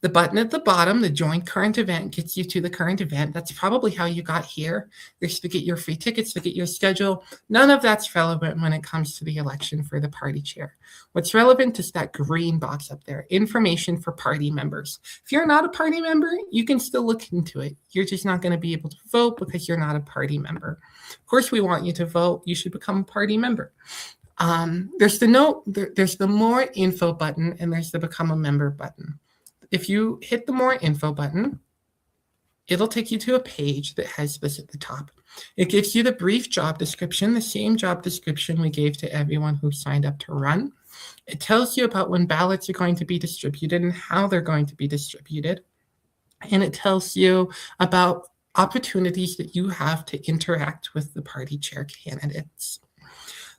The button at the bottom, the join current event, gets you to the current event. That's probably how you got here. There's to get your free tickets, to get your schedule. None of that's relevant when it comes to the election for the party chair. What's relevant is that green box up there, information for party members. If you're not a party member, you can still look into it. You're just not going to be able to vote because you're not a party member. Of course, we want you to vote. You should become a party member. There's the more info button, and there's the become a member button. If you hit the more info button, it'll take you to a page that has this at the top. It gives you the brief job description, the same job description we gave to everyone who signed up to run. It tells you about when ballots are going to be distributed and how they're going to be distributed. And it tells you about opportunities that you have to interact with the party chair candidates.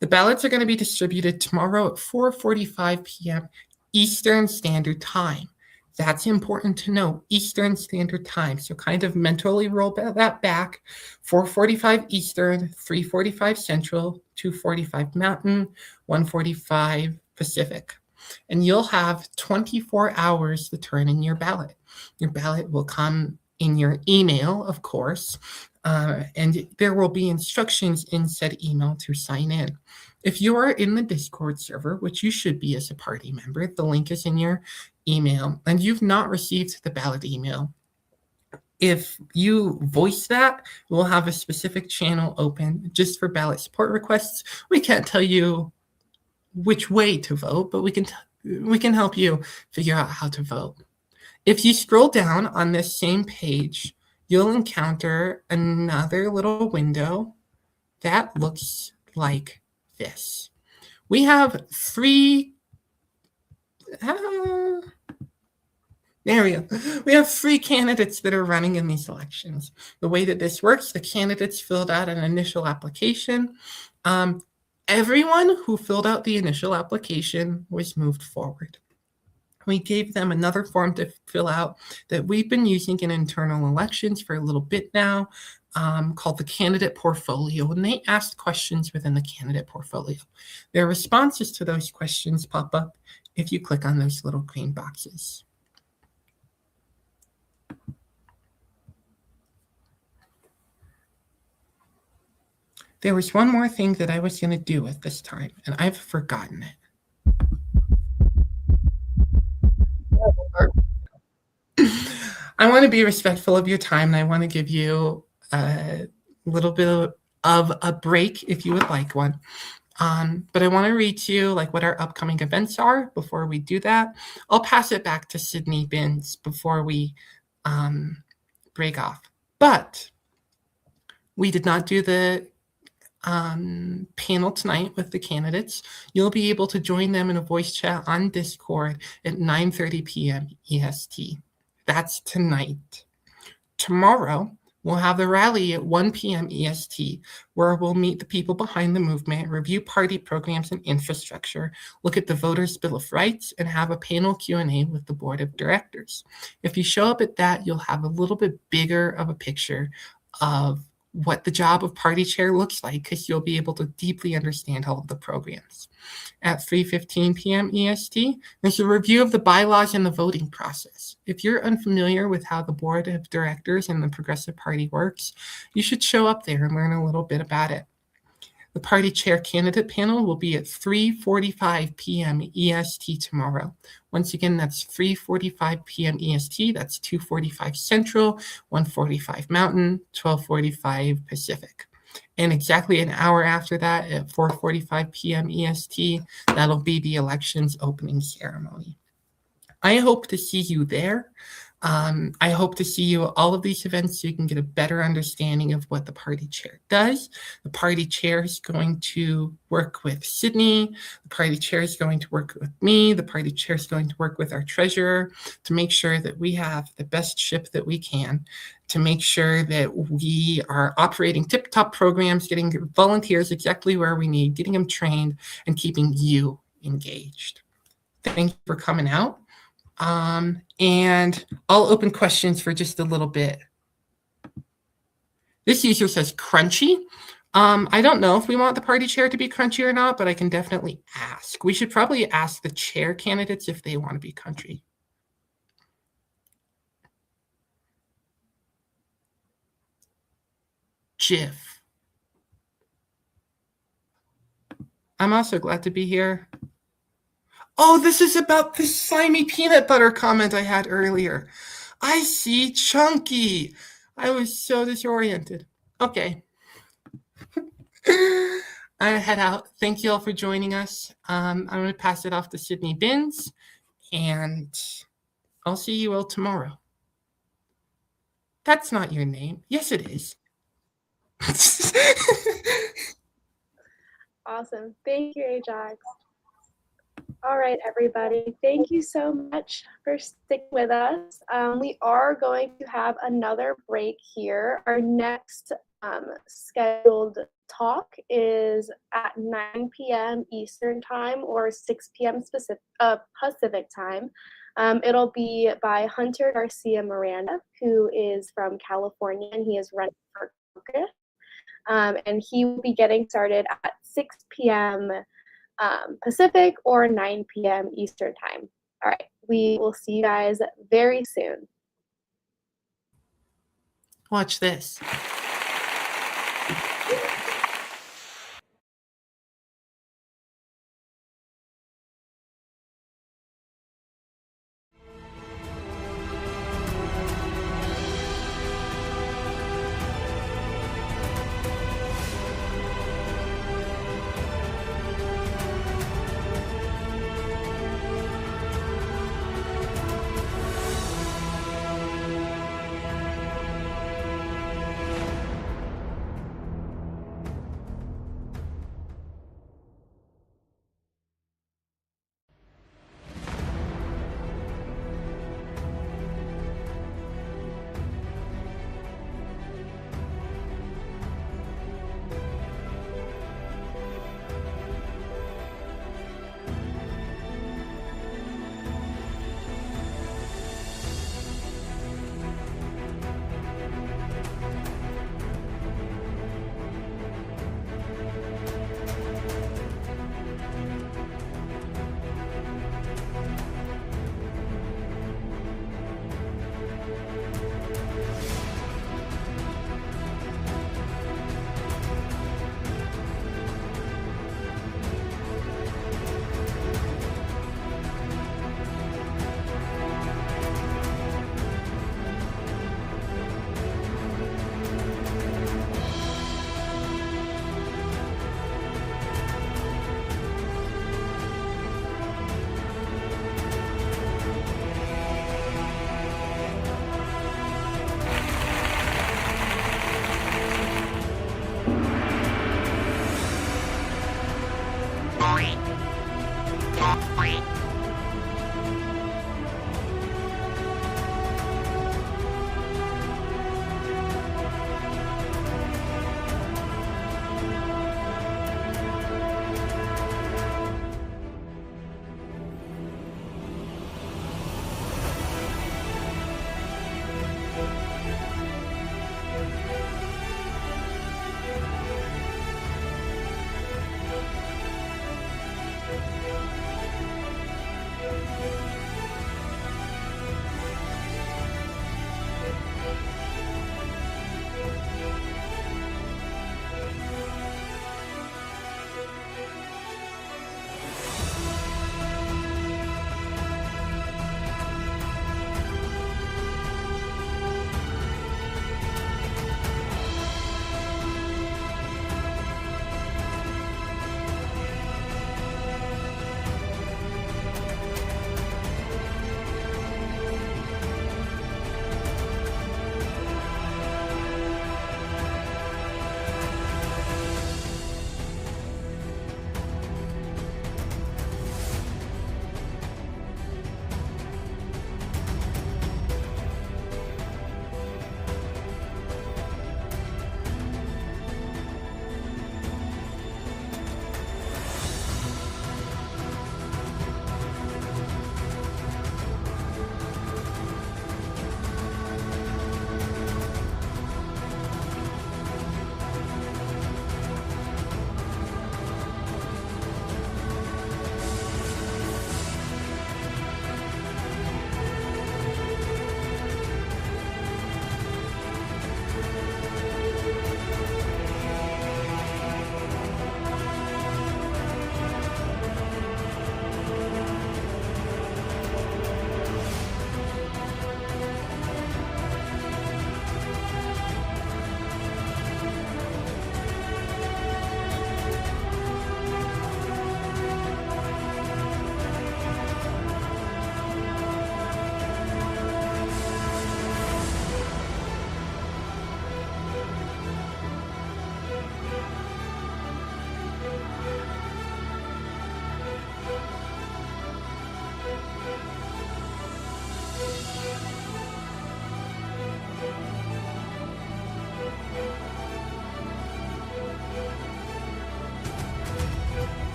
The ballots are going to be distributed tomorrow at 4:45 p.m. Eastern Standard Time. That's important to know, Eastern Standard Time. So kind of mentally roll that back. 4:45 Eastern, 3:45 Central, 2:45 Mountain, 1:45 Pacific. And you'll have 24 hours to turn in your ballot. Your ballot will come in your email, of course, and there will be instructions in said email to sign in. If you are in the Discord server, which you should be as a party member, the link is in your email, and you've not received the ballot email, if you voice that, we'll have a specific channel open just for ballot support requests. We can't tell you which way to vote, but we can help you figure out how to vote. If you scroll down on this same page, you'll encounter another little window that looks like this. We have there we go. We have 3 candidates that are running in these elections. The way that this works, the candidates filled out an initial application. Everyone who filled out the initial application was moved forward. We gave them another form to fill out that we've been using in internal elections for a little bit now, called the candidate portfolio. And they asked questions within the candidate portfolio. Their responses to those questions pop up if you click on those little green boxes. There was one more thing that I was going to do at this time, and I've forgotten it. I want to be respectful of your time, and I want to give you a little bit of a break if you would like one. But I want to read to you what our upcoming events are before we do that. I'll pass it back to Sydney Binns before we break off. But we did not do the panel tonight with the candidates. You'll be able to join them in a voice chat on Discord at 9:30 p.m. EST. That's tonight. Tomorrow, we'll have the rally at 1 p.m. EST, where we'll meet the people behind the movement, review party programs and infrastructure, look at the Voters' Bill of Rights, and have a panel Q&A with the board of directors. If you show up at that, you'll have a little bit bigger of a picture of what the job of party chair looks like, because you'll be able to deeply understand all of the programs. At 3:15 p.m. EST, there's a review of the bylaws and the voting process. If you're unfamiliar with how the board of directors and the Progressive Party works, you should show up there and learn a little bit about it. The party chair candidate panel will be at 3:45 p.m. EST tomorrow. Once again, that's 3:45 p.m. EST. That's 2:45 Central, 1:45 Mountain, 12:45 Pacific. And exactly an hour after that, at 4:45 p.m. EST, that'll be the elections opening ceremony. I hope to see you there. I hope to see you at all of these events so you can get a better understanding of what the party chair does. The party chair is going to work with Sydney. The party chair is going to work with me. The party chair is going to work with our treasurer to make sure that we have the best ship that we can, to make sure that we are operating tip-top programs, getting volunteers exactly where we need, getting them trained, and keeping you engaged. Thank you for coming out. And I'll open questions for just a little bit. This user says crunchy. I don't know if we want the party chair to be crunchy or not, but I can definitely ask. We should probably ask the chair candidates if they want to be crunchy. Jif. I'm also glad to be here. Oh, this is about the slimy peanut butter comment I had earlier. I see, Chunky. I was so disoriented. Okay. I'm gonna head out. Thank you all for joining us. I'm going to pass it off to Sydney Binns, and I'll see you all tomorrow. That's not your name. Yes, it is. Awesome. Thank you, Ajax. All right, everybody. Thank you so much for sticking with us. We are going to have another break here. Our next scheduled talk is at 9 p.m. Eastern Time or 6 p.m. Pacific Time. It'll be by Hunter Garcia Miranda, who is from California, and he is running for Congress. And he will be getting started at 6 p.m. Pacific or 9 p.m. Eastern Time. All right, we will see you guys very soon. Watch this.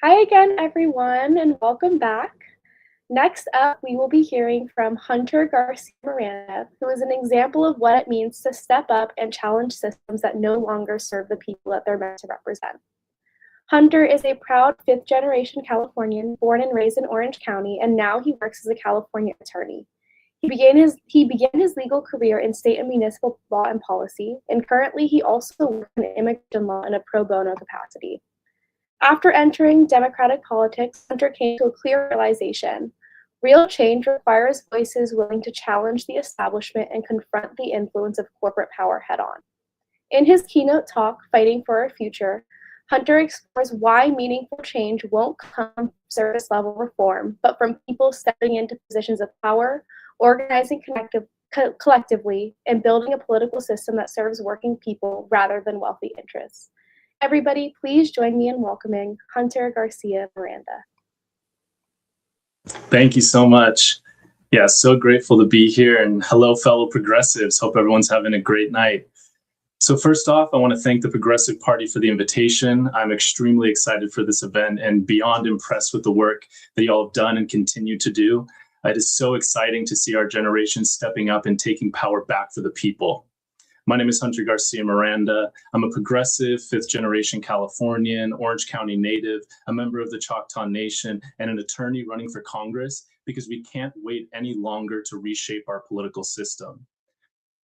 Hi again, everyone, and welcome back. Next up, we will be hearing from Hunter Garcia Miranda, who is an example of what it means to step up and challenge systems that no longer serve the people that they're meant to represent. Hunter is a proud fifth-generation Californian born and raised in Orange County, and now he works as a California attorney. He began his legal career in state and municipal law and policy, and currently he also works in immigration law in a pro bono capacity. After entering Democratic politics, Hunter came to a clear realization. Real change requires voices willing to challenge the establishment and confront the influence of corporate power head-on. In his keynote talk, Fighting for Our Future, Hunter explores why meaningful change won't come from service-level reform, but from people stepping into positions of power, organizing collectively, and building a political system that serves working people rather than wealthy interests. Everybody, please join me in welcoming Hunter Garcia Miranda. Thank you so much. Yeah, so grateful to be here, and hello, fellow progressives. Hope everyone's having a great night. So first off, I want to thank the Progressive Party for the invitation. I'm extremely excited for this event and beyond impressed with the work that y'all have done and continue to do. It is so exciting to see our generation stepping up and taking power back for the people. My name is Hunter Garcia Miranda. I'm a progressive, fifth-generation Californian, Orange County native, a member of the Choctaw Nation, and an attorney running for Congress because we can't wait any longer to reshape our political system.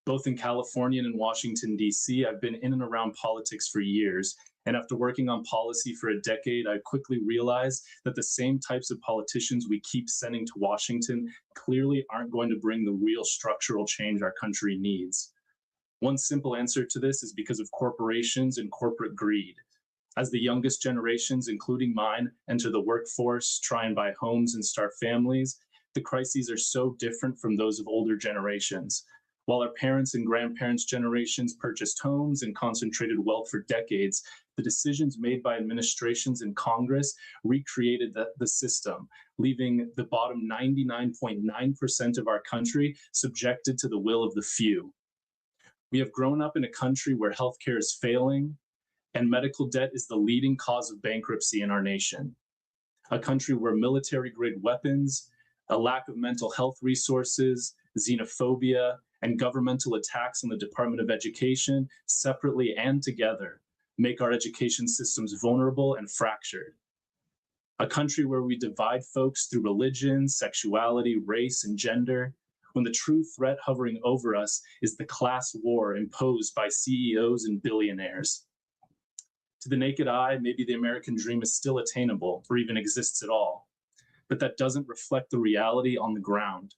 Both in California and in Washington, D.C., I've been in and around politics for years, and after working on policy for a decade, I quickly realized that the same types of politicians we keep sending to Washington clearly aren't going to bring the real structural change our country needs. One simple answer to this is because of corporations and corporate greed. As the youngest generations, including mine, enter the workforce, try and buy homes and start families, the crises are so different from those of older generations. While our parents' and grandparents' generations purchased homes and concentrated wealth for decades, the decisions made by administrations in Congress recreated the system, leaving the bottom 99.9% of our country subjected to the will of the few. We have grown up in a country where healthcare is failing and medical debt is the leading cause of bankruptcy in our nation. A country where military-grade weapons, a lack of mental health resources, xenophobia, and governmental attacks on the Department of Education, separately and together, make our education systems vulnerable and fractured. A country where we divide folks through religion, sexuality, race, and gender, when the true threat hovering over us is the class war imposed by CEOs and billionaires. To the naked eye, maybe the American dream is still attainable or even exists at all, but that doesn't reflect the reality on the ground.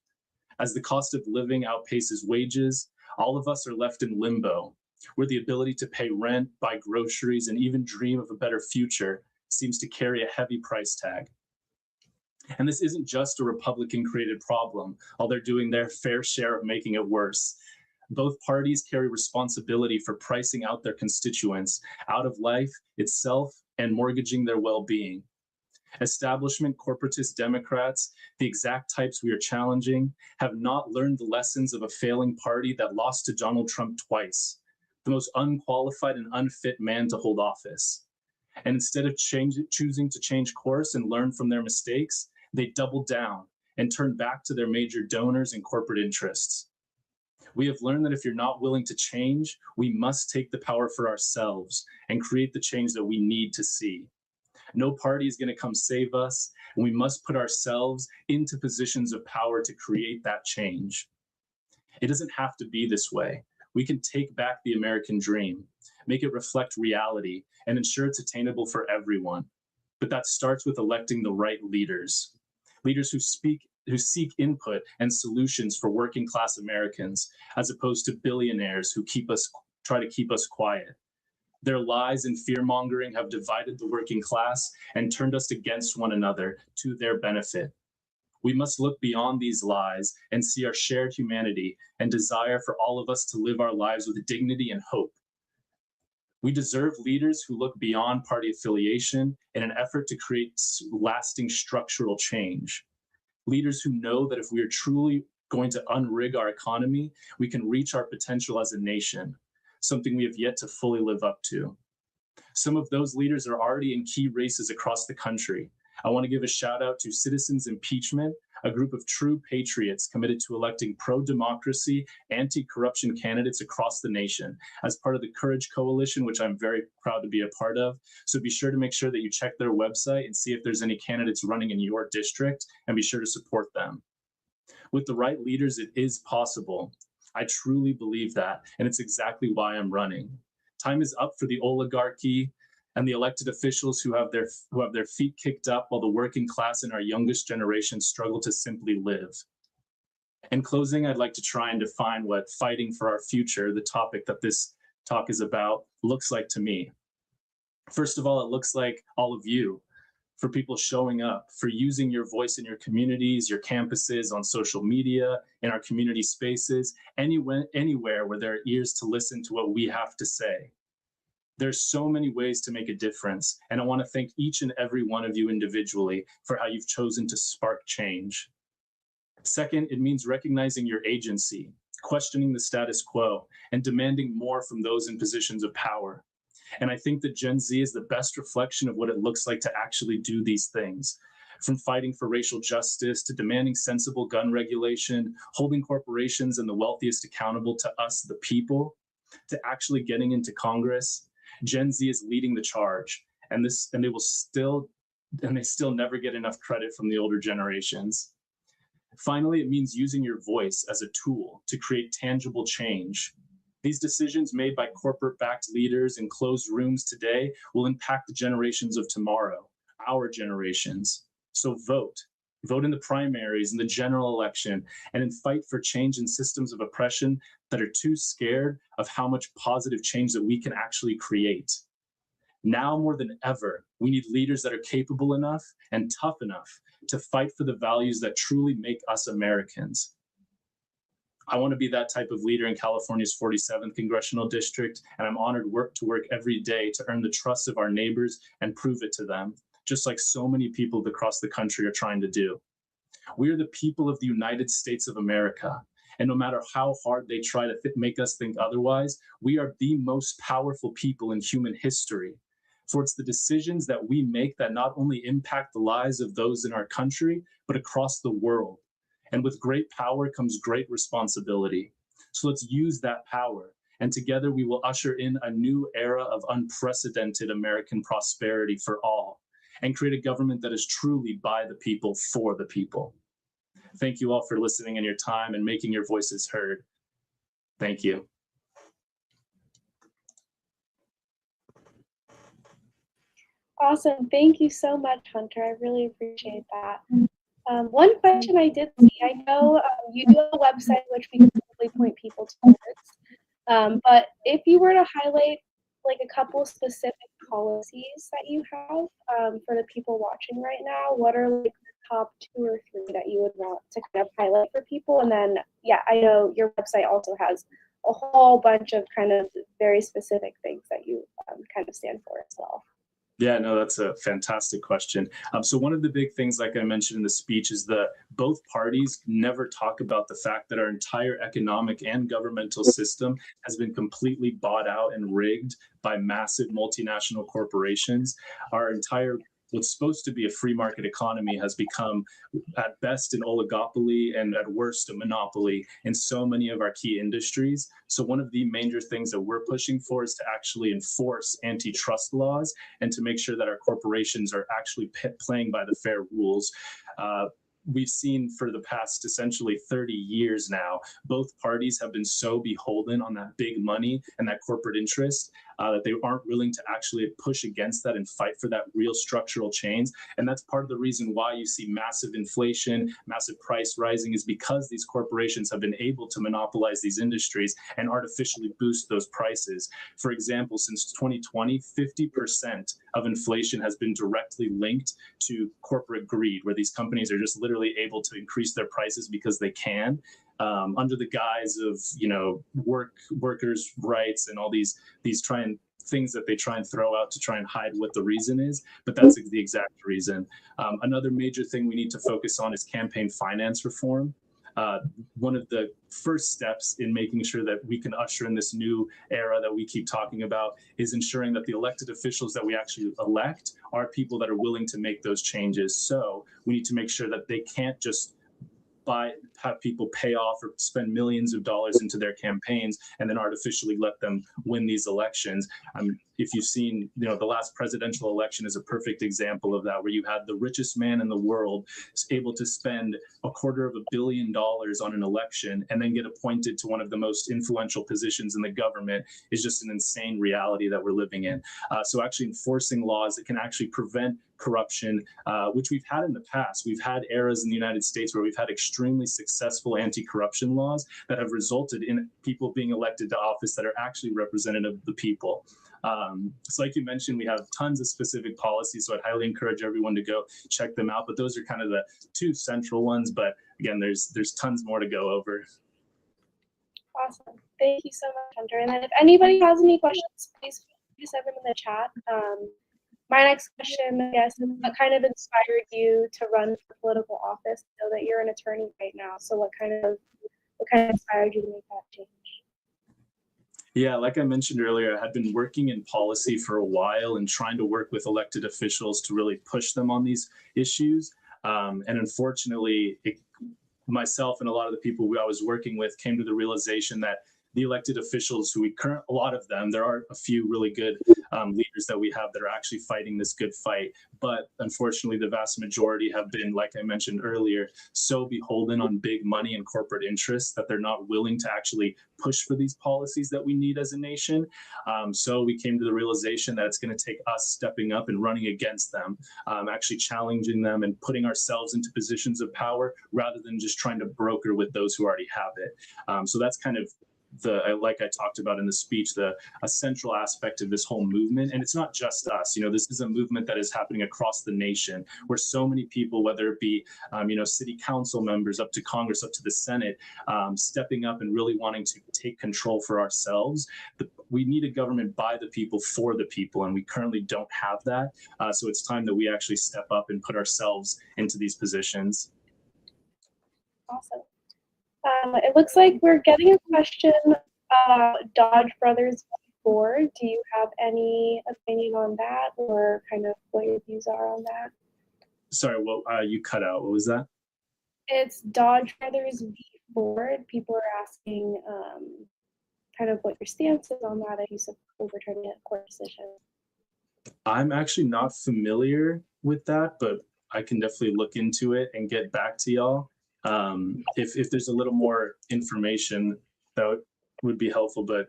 As the cost of living outpaces wages, all of us are left in limbo, where the ability to pay rent, buy groceries, and even dream of a better future seems to carry a heavy price tag. And this isn't just a Republican-created problem, while they're doing their fair share of making it worse. Both parties carry responsibility for pricing out their constituents out of life itself and mortgaging their well-being. Establishment corporatist Democrats, the exact types we are challenging, have not learned the lessons of a failing party that lost to Donald Trump twice, the most unqualified and unfit man to hold office. And instead of choosing to change course and learn from their mistakes, they doubled down and turned back to their major donors and corporate interests. We have learned that if you're not willing to change, we must take the power for ourselves and create the change that we need to see. No party is going to come save us, and we must put ourselves into positions of power to create that change. It doesn't have to be this way. We can take back the American dream, make it reflect reality, and ensure it's attainable for everyone. But that starts with electing the right leaders, leaders who seek input and solutions for working class Americans, as opposed to billionaires who try to keep us quiet. Their lies and fear-mongering have divided the working class and turned us against one another to their benefit. We must look beyond these lies and see our shared humanity and desire for all of us to live our lives with dignity and hope. We deserve leaders who look beyond party affiliation in an effort to create lasting structural change. Leaders who know that if we are truly going to unrig our economy, we can reach our potential as a nation, something we have yet to fully live up to. Some of those leaders are already in key races across the country. I want to give a shout out to Citizens Impeachment, a group of true patriots committed to electing pro-democracy, anti-corruption candidates across the nation as part of the Courage Coalition, which I'm very proud to be a part of. So be sure to make sure that you check their website and see if there's any candidates running in your district, and be sure to support them. With the right leaders, it is possible. I truly believe that, and it's exactly why I'm running. Time is up for the oligarchy and the elected officials who have their feet kicked up while the working class and our youngest generation struggle to simply live. In closing, I'd like to try and define what fighting for our future, the topic that this talk is about, looks like to me. First of all, it looks like all of you, for people showing up, for using your voice in your communities, your campuses, on social media, in our community spaces, anywhere where there are ears to listen to what we have to say. There's so many ways to make a difference, and I want to thank each and every one of you individually for how you've chosen to spark change. Second, it means recognizing your agency, questioning the status quo, and demanding more from those in positions of power. And I think that Gen Z is the best reflection of what it looks like to actually do these things. From fighting for racial justice to demanding sensible gun regulation, holding corporations and the wealthiest accountable to us, the people, to actually getting into Congress, Gen Z is leading the charge, and they still never get enough credit from the older generations. Finally, it means using your voice as a tool to create tangible change. These decisions made by corporate-backed leaders in closed rooms today will impact the generations of tomorrow, our generations. So vote in the primaries, in the general election, and fight for change in systems of oppression that are too scared of how much positive change that we can actually create. Now more than ever, we need leaders that are capable enough and tough enough to fight for the values that truly make us Americans. I want to be that type of leader in California's 47th congressional district, and I'm honored to work every day to earn the trust of our neighbors and prove it to them, just like so many people across the country are trying to do. We are the people of the United States of America, and no matter how hard they try to make us think otherwise, we are the most powerful people in human history. For it's the decisions that we make that not only impact the lives of those in our country, but across the world. And with great power comes great responsibility. So let's use that power, and together we will usher in a new era of unprecedented American prosperity for all, and create a government that is truly by the people, for the people. Thank you all for listening and your time and making your voices heard. Thank you. Awesome. Thank you so much, Hunter. I really appreciate that. One question I did see, I know you do have a website which we can probably point people towards, but if you were to highlight like a couple specific policies that you have for the people watching right now, what are like the top 2 or 3 that you would want to kind of highlight for people? And then, yeah, I know your website also has a whole bunch of kind of very specific things that you kind of stand for as well. Yeah, no, that's a fantastic question. So one of the big things, like I mentioned in the speech, is that both parties never talk about the fact that our entire economic and governmental system has been completely bought out and rigged by massive multinational corporations. Our entire what's supposed to be a free market economy has become at best an oligopoly and at worst a monopoly in so many of our key industries. So one of the major things that we're pushing for is to actually enforce antitrust laws and to make sure that our corporations are actually playing by the fair rules. We've seen for the past essentially 30 years now, both parties have been so beholden on that big money and that corporate interest that they aren't willing to actually push against that and fight for that real structural change. And that's part of the reason why you see massive inflation, massive price rising, is because these corporations have been able to monopolize these industries and artificially boost those prices. For example, since 2020, 50% of inflation has been directly linked to corporate greed, where these companies are just literally able to increase their prices because they can, under the guise of, you know, workers' rights and all these things that they try and throw out to try and hide what the reason is, but that's the exact reason. Another major thing we need to focus on is campaign finance reform. one of the first steps in making sure that we can usher in this new era that we keep talking about is ensuring that the elected officials that we actually elect are people that are willing to make those changes. So we need to make sure that they can't just have people pay off or spend millions of dollars into their campaigns and then artificially let them win these elections. If you've seen, the last presidential election is a perfect example of that, where you had the richest man in the world able to spend $250 million on an election and then get appointed to one of the most influential positions in the government is just an insane reality that we're living in. So actually enforcing laws that can actually prevent corruption, which we've had in the past. We've had eras in the United States where we've had extremely successful anti-corruption laws that have resulted in people being elected to office that are actually representative of the people. So like you mentioned, we have tons of specific policies, so I'd highly encourage everyone to go check them out. But those are kind of the two central ones. But again, there's tons more to go over. Awesome. Thank you so much, Hunter. And then if anybody has any questions, please send them in the chat. My next question, I guess, is what kind of inspired you to run for political office? I know that you're an attorney right now, so what kind of inspired you to make that change? Yeah, like I mentioned earlier, I had been working in policy for a while and trying to work with elected officials to really push them on these issues. And unfortunately, myself and a lot of the people I was working with came to the realization that the elected officials a lot of them, there are a few really good leaders that we have that are actually fighting this good fight. But unfortunately, the vast majority have been, like I mentioned earlier, so beholden on big money and corporate interests that they're not willing to actually push for these policies that we need as a nation. So we came to the realization that it's going to take us stepping up and running against them, actually challenging them and putting ourselves into positions of power rather than just trying to broker with those who already have it. So that's kind of like I talked about in the speech, a central aspect of this whole movement. And it's not just us. This is a movement that is happening across the nation, where so many people, whether it be city council members up to Congress, up to the Senate, stepping up and really wanting to take control for ourselves. We need a government by the people for the people, and we currently don't have that. So it's time that we actually step up and put ourselves into these positions. Awesome. It looks like we're getting a question about Dodge Brothers board. Do you have any opinion on that, or kind of what your views are on that? Sorry, you cut out. What was that? It's Dodge Brothers board. People are asking kind of what your stance is on that, if you support overturning a court decision. I'm actually not familiar with that, but I can definitely look into it and get back to y'all. If there's a little more information, that would be helpful, but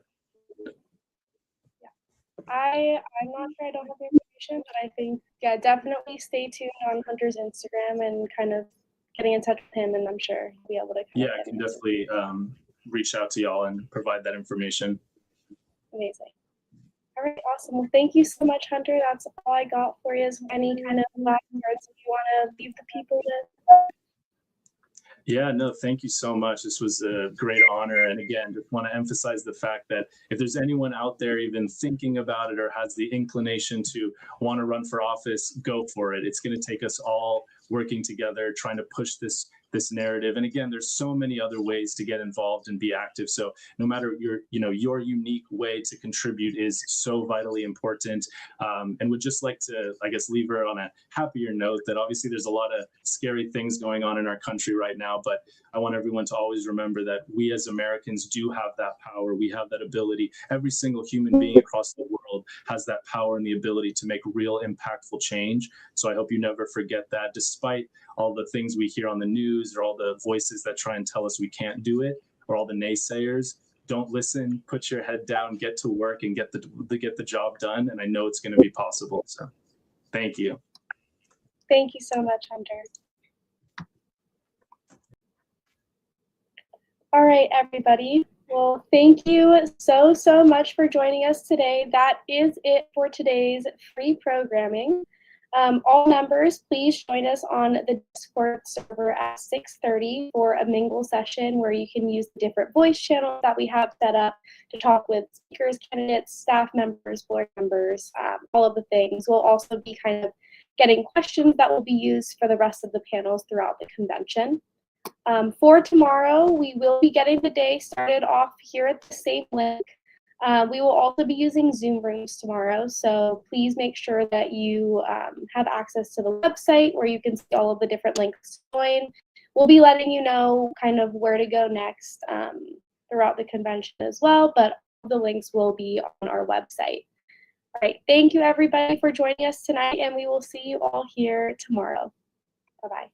yeah, I'm not sure. I don't have the information, but I think, yeah, definitely stay tuned on Hunter's Instagram and kind of getting in touch with him, and I'm sure he'll be able to. I can definitely reach out to y'all and provide that information. Amazing. All right, awesome. Well, thank you so much, Hunter. That's all I got for you. Is any kind of last words you want to leave the people with? Yeah, no, thank you so much. This was a great honor. And again, just want to emphasize the fact that if there's anyone out there even thinking about it or has the inclination to want to run for office, go for it. It's going to take us all working together, trying to push this narrative. And again, there's so many other ways to get involved and be active. So no matter your unique way to contribute is so vitally important. And would just like to, I guess, leave her on a happier note that obviously there's a lot of scary things going on in our country right now, but I want everyone to always remember that we as Americans do have that power. We have that ability. Every single human being across the world has that power and the ability to make real impactful change. So I hope you never forget that, despite all the things we hear on the news or all the voices that try and tell us we can't do it, or all the naysayers. Don't listen, put your head down, get to work and get the job done. And I know it's going to be possible. So thank you. Thank you so much, Hunter. All right, everybody. Well, thank you so much for joining us today. That is it for today's free programming. All members, please join us on the Discord server at 6:30 for a mingle session where you can use the different voice channels that we have set up to talk with speakers, candidates, staff members, board members, all of the things. We'll also be kind of getting questions that will be used for the rest of the panels throughout the convention. For tomorrow, we will be getting the day started off here at the same link. We will also be using Zoom rooms tomorrow, so please make sure that you have access to the website where you can see all of the different links to join. We'll be letting you know kind of where to go next throughout the convention as well, but the links will be on our website. All right, thank you everybody for joining us tonight, and we will see you all here tomorrow. Bye-bye.